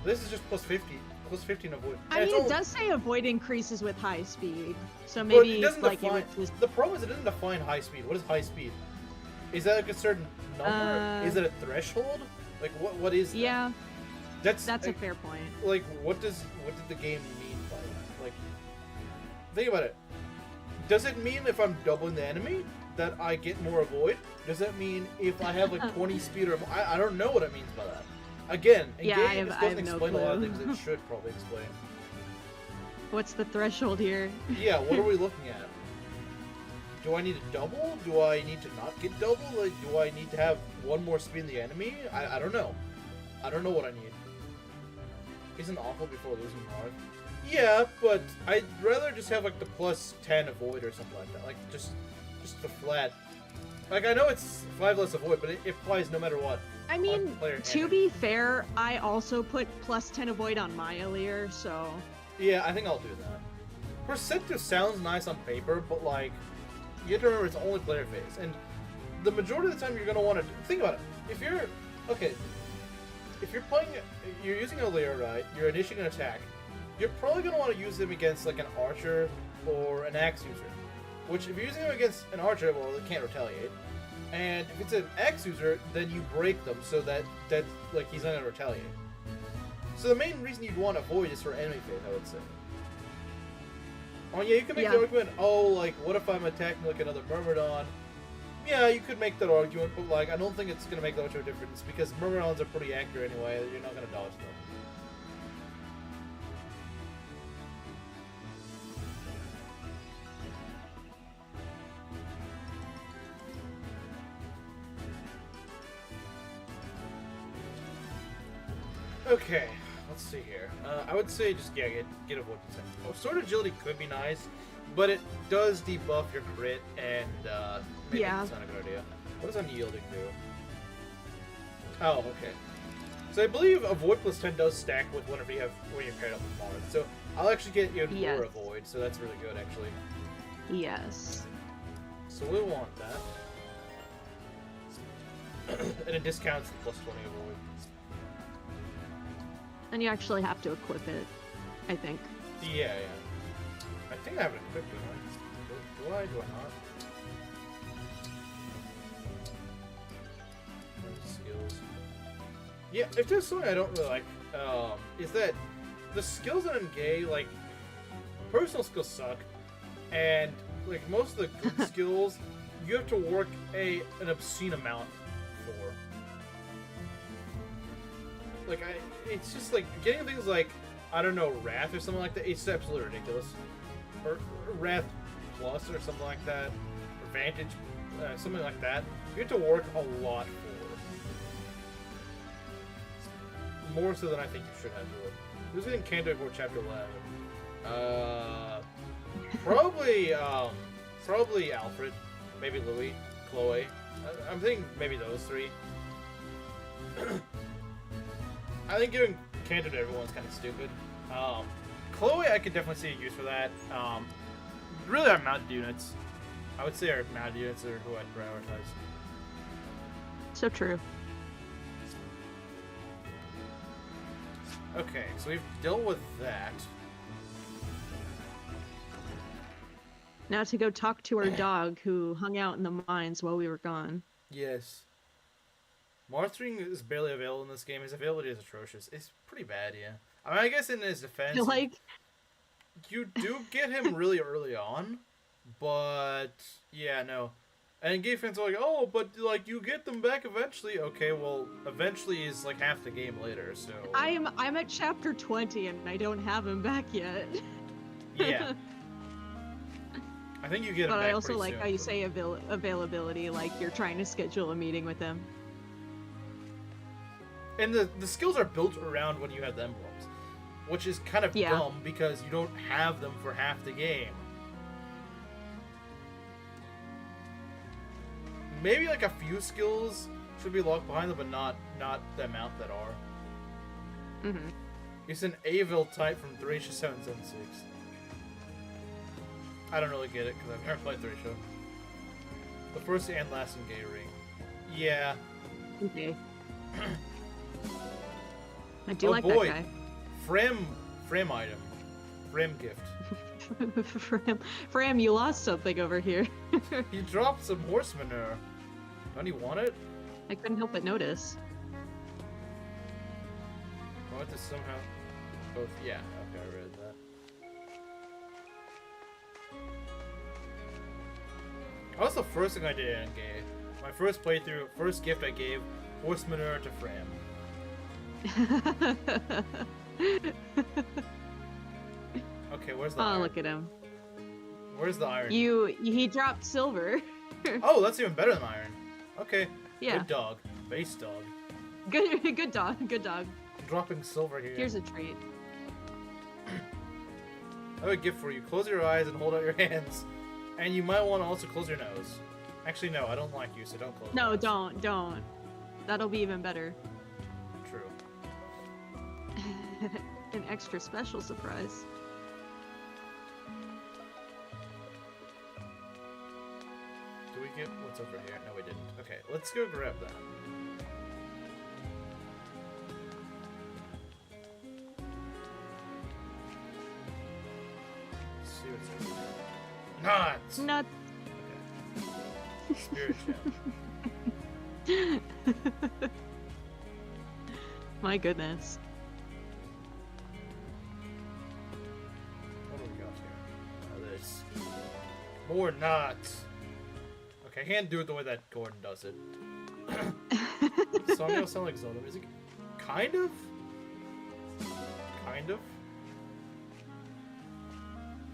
This is just plus 50. Plus 15 avoid. I And mean, it's it all- does say avoid increases with high speed, so but maybe it doesn't like define, it would just. the problem is it doesn't define high speed. What is high speed? Is that like a certain number? Is it a threshold? Like what is that? Yeah, That's that's like, a fair point. like what did the game mean by that? Like think about it. Does it mean if I'm doubling the enemy that I get more avoid? Does that mean if I have like 20 speed or more? I don't know what it means by that. Again, in Yeah, game, it I doesn't have no explain a lot of clue. things it should probably explain. What's the threshold here? Yeah, what are we looking at? Do I need to double? Do I need to not get double? Like, do I need to have one more speed than the enemy? I don't know. I don't know what I need. Isn't awful before losing Marth? Yeah, but I'd rather just have like the plus 10 avoid or something like that. Like just the flat. Like I know it's 5 less avoid, but it applies no matter what. I mean, player to and be fair, I also put plus 10 avoid on my Alear, so... Yeah, I think I'll do that. Perceptive sounds nice on paper, but like, you have to remember it's only player phase, and the majority of the time you're gonna want to think about it. If you're you're using Alear, right? You're initiating an attack. You're probably gonna want to use them against like an archer or an axe user. Which, if you're using them against an archer, well, they can't retaliate. And if it's an axe user, then you break them so that like he's not gonna retaliate. So the main reason you'd want to avoid is for enemy phase, I would say. Oh yeah, you can make the argument, oh, like, what if I'm attacking, like, another Myrmidon? Yeah, you could make that argument, but, like, I don't think it's gonna make that much of a difference, because Myrmidons are pretty accurate anyway, you're not gonna dodge them. Okay, let's see here. I would say just, yeah, get avoid percent. Oh, sword agility could be nice, but it does debuff your crit, and maybe it's not a good idea. What does unyielding do? Oh, okay. So I believe avoid plus 10 does stack with when you're paired up with Marth. So I'll actually get even more avoid, so that's really good, actually. Yes. So we'll want that. And it discounts the plus 20 avoid. And you actually have to equip it, I think. Yeah. I think I have it equipped, don't I? Do I? Do I not? Skills. Yeah, if there's something I don't really like, is that the skills in Engage, like, personal skills suck, and, like, most of the good skills, you have to work an obscene amount for. Like, it's just like getting things like, I don't know, Wrath or something like that. It's absolutely ridiculous. Or Wrath Plus or something like that. Or Vantage, something like that. You have to work a lot for. More so than I think you should have to work. Who's getting Canto for Chapter 11? Probably Alfred. Maybe Louis. Chloe. I'm thinking maybe those three. I think giving Canto to everyone's kind of stupid. Chloe, I could definitely see a use for that. Really, our mounted units. I would say our mounted units are who I'd prioritize. So true. Okay, so we've dealt with that. Now to go talk to our dog who hung out in the mines while we were gone. Yes. Marthring is barely available in this game. His availability is atrocious. It's pretty bad, yeah. I mean, I guess in his defense, you do get him really early on, but yeah, no. And game fans are like, oh, but like you get them back eventually. Okay, well, eventually is like half the game later, so. I'm at chapter 20 and I don't have him back yet. Yeah. I think you get him back. But I also pretty like soon, how you so. say availability, like you're trying to schedule a meeting with him. And the skills are built around when you have the emblems, which is kind of dumb because you don't have them for half the game. Maybe like a few skills should be locked behind them, but not the amount that are. Mm-hmm. It's an Avil type from Thracia 776. I don't really get it because I've never played Thracia. The first and last in Gay Ring. Yeah. Okay. I do like that guy. Fram item. Fram gift. Fram, you lost something over here. He dropped some horse manure. Don't you want it? I couldn't help but notice. I want to somehow both. Yeah, okay, I read that. That was the first thing I did in Gay. My first playthrough, first gift I gave, Force Manure to Fram. Okay, where's the iron? Look at him. Where's the iron? He dropped silver. Oh, that's even better than iron. Okay. Yeah. Good dog. Base dog. Good dog. Good dog. Dropping silver here. Here's a treat. I have a gift for you. Close your eyes and hold out your hands. And you might want to also close your nose. Actually, no, I don't like you, so don't close your No, nose. don't. That'll be even better. True. An extra special surprise. Do we get what's over here? No, we didn't. Okay, let's go grab that. Let's see what's over there. Nuts! Nuts. Okay. Spirit gem. My goodness. What do we got here? This. More nuts. Okay, I can't do it the way that Gordon does it. Does song gonna sound like Zelda music? Kind of? Kind of?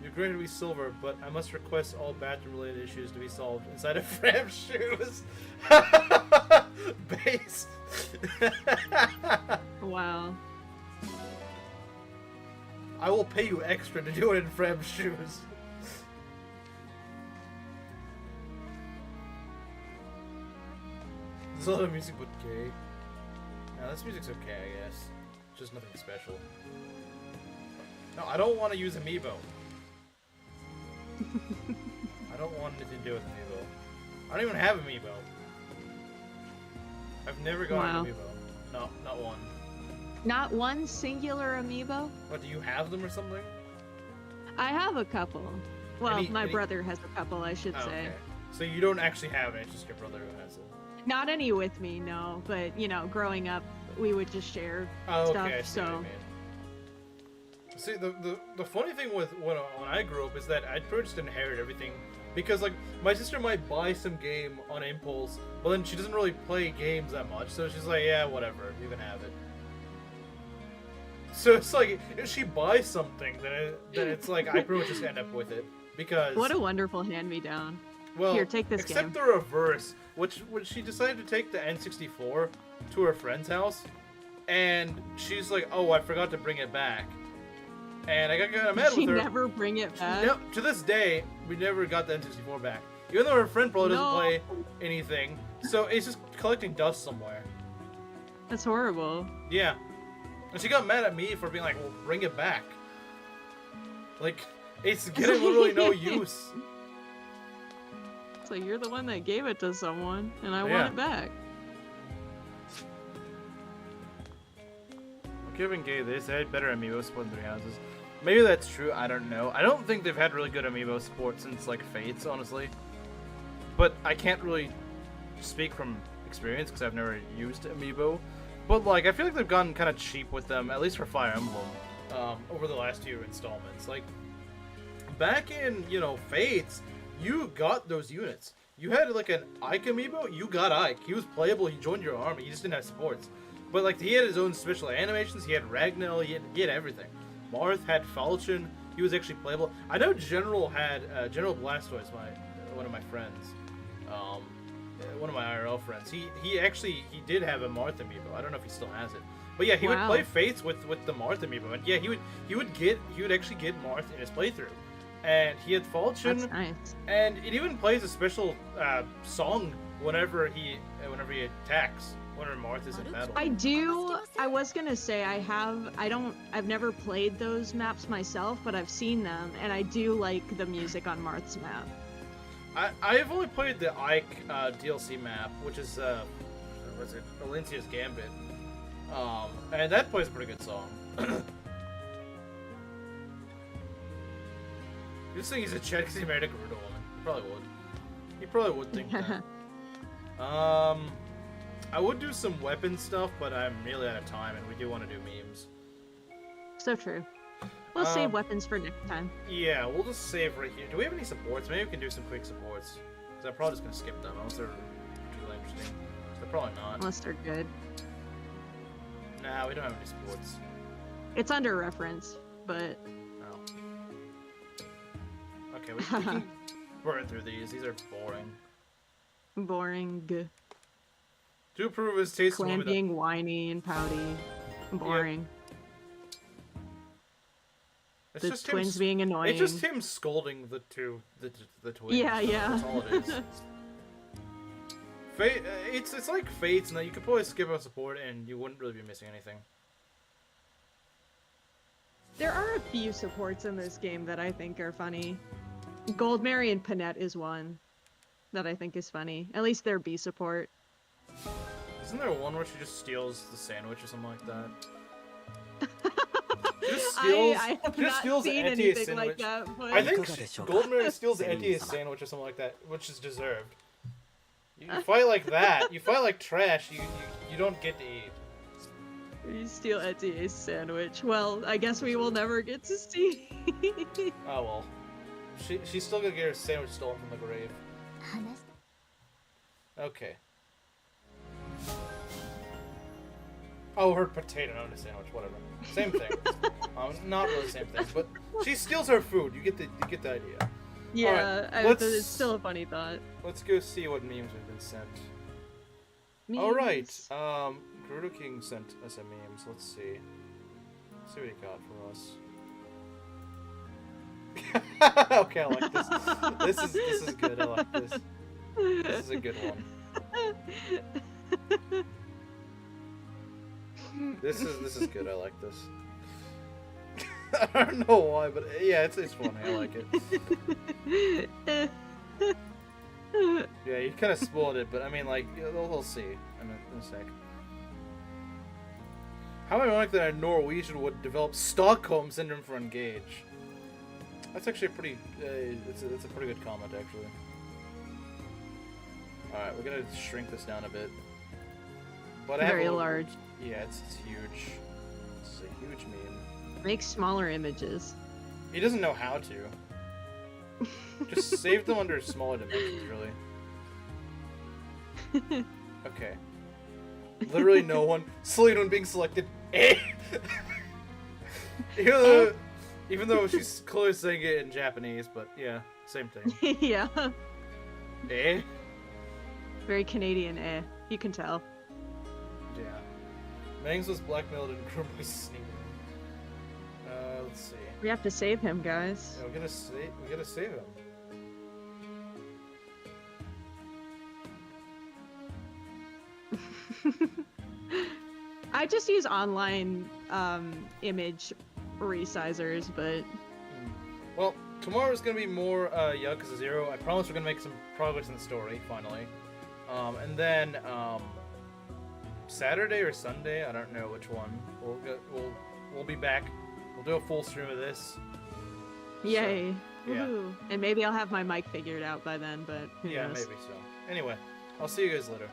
You're great to be silver, but I must request all bathroom-related issues to be solved inside of Fram's shoes. Base. Wow. I will pay you extra to do it in Fram's shoes. Zelda music, but gay. Now this music's okay, I guess. Just nothing special. No, I don't want to use Amiibo. I don't want anything to do with Amiibo. I don't even have Amiibo. I've never gotten Wow. Amiibo. No, not one. Not one singular amiibo? What, do you have them or something? I have a couple. Well, Any- my any- brother has a couple, I should Oh, say. okay. So you don't actually have it, it's just your brother who has it. Not any with me, no. But, you know, growing up, we would just share Oh, stuff, okay, I see what you so... mean. See, the funny thing with when I grew up is that I pretty much just inherit everything. Because, like, my sister might buy some game on impulse, but then she doesn't really play games that much, so she's like, yeah, whatever, you can have it. So it's like, if she buys something, then it's like, I pretty much just end up with it. Because... What a wonderful hand-me-down. Well, Here, take this except game. the reverse, which when she decided to take the N64 to her friend's house, and she's like, "Oh, I forgot to bring it back," and I got kind of mad She with her. never bring it back? Yep, to this day, we never got the N64 back, even though her friend probably doesn't No. play anything, so it's just collecting dust somewhere. That's horrible. Yeah, and she got mad at me for being like, "Well, bring it back." Like, it's getting literally no use. It's like, you're the one that gave it to someone, and I Yeah. want it back. I'm giving Gay this. They had better amiibo support in 3 houses. Maybe that's true. I don't know. I don't think they've had really good amiibo support since like Fates, honestly. But I can't really speak from experience because I've never used amiibo. But like, I feel like they've gotten kind of cheap with them, at least for Fire Emblem, over the last few installments. Like back in Fates, you got those units. You had like an Ike amiibo, you got Ike. He was playable. He joined your army. He just didn't have supports. But like, he had his own special animations. He had Ragnell. He had everything. Marth had Falchion. He was actually playable. I know General had General Blastoise, one of my friends, one of my IRL friends. He did have a Marth amiibo. I don't know if he still has it. But yeah, he would Wow. play Fates with the Marth amiibo, and yeah, he would actually get Marth in his playthrough, and he had Falchion. That's nice. And it even plays a special song whenever he attacks, whenever Marth is in battle. I was gonna say, I've never played those maps myself, but I've seen them, and I do like the music on Marth's map. I've only played the Ike DLC map, which is was it Valencia's Gambit, and that plays a pretty good song. This thing is a Chet because he married a Gerudo woman. He probably would think that. I would do some weapon stuff, but I'm really out of time, and we do want to do memes. So true. We'll save weapons for next time. Yeah, we'll just save right here. Do we have any supports? Maybe we can do some quick supports. Because I'm probably just gonna skip them unless they're particularly interesting. They're probably not. Unless they're good. Nah, we don't have any sports. It's under reference, but No. Okay, we can burn through these. These are boring. boring. To approve of his taste in Clan women being whiny and pouty. Boring. it's The just twins him, being annoying. It's just him scolding the twins. Yeah, yeah. That's all it is. Fate, it's like Fates, and that you could probably skip a support and you wouldn't really be missing anything. There are a few supports in this game that I think are funny. Goldberry and Panette is one that I think is funny. At least their B support. Isn't there one where she just steals the sandwich or something like that? She just steals, I have she just not steals seen Etia's anything sandwich. like that, but I think Goldberry steals Etia's sandwich or something like that, which is deserved. You fight like that, you fight like trash, you don't get to eat. you steal Etie's sandwich. Well, I guess we will never get to see. Oh well. She's still gonna get her sandwich stolen from the grave. 話 Okay. Oh, her potato nugget sandwich, whatever. Same thing. Not really the same thing, but she steals her food. You get the idea. Yeah, Alright, it's still a funny thought. Let's go see what memes have been sent. Memes. All right. Gerudo King sent us a meme. So let's see. Let's see what he got for us. Okay, I like this. This is good. I like this. This is a good one. This is good. I like this. I don't know why, but yeah, it's funny. I like it. Yeah, you kind of spoiled it, but I mean, like, we'll see in a sec. How ironic that a Norwegian would develop Stockholm syndrome for Engage. That's actually a pretty. It's a pretty good comment, actually. All right, we're gonna shrink this down a bit. But Very large. Yeah, it's huge. It's a huge meme. Make smaller images. He doesn't know how to. Just save them under smaller dimensions, really. Okay. Literally no one. Selena being selected. Even though she's clearly saying it in Japanese, but yeah, same thing. Yeah. Eh? Very Canadian, you can tell. Yeah. Mangs was blackmailed and groomed by Sneak. Let's see. We have to save him, guys. Yeah, we gotta save him. I just use online image resizers, but Well, tomorrow's gonna be more Yakuza 0. I promise we're gonna make some progress in the story, finally. And then Saturday or Sunday, I don't know which one. We'll be back. We'll do a full stream of this. yay. So, yeah. Woohoo. And maybe I'll have my mic figured out by then, but who Yeah, knows? maybe so. Anyway, I'll see you guys later.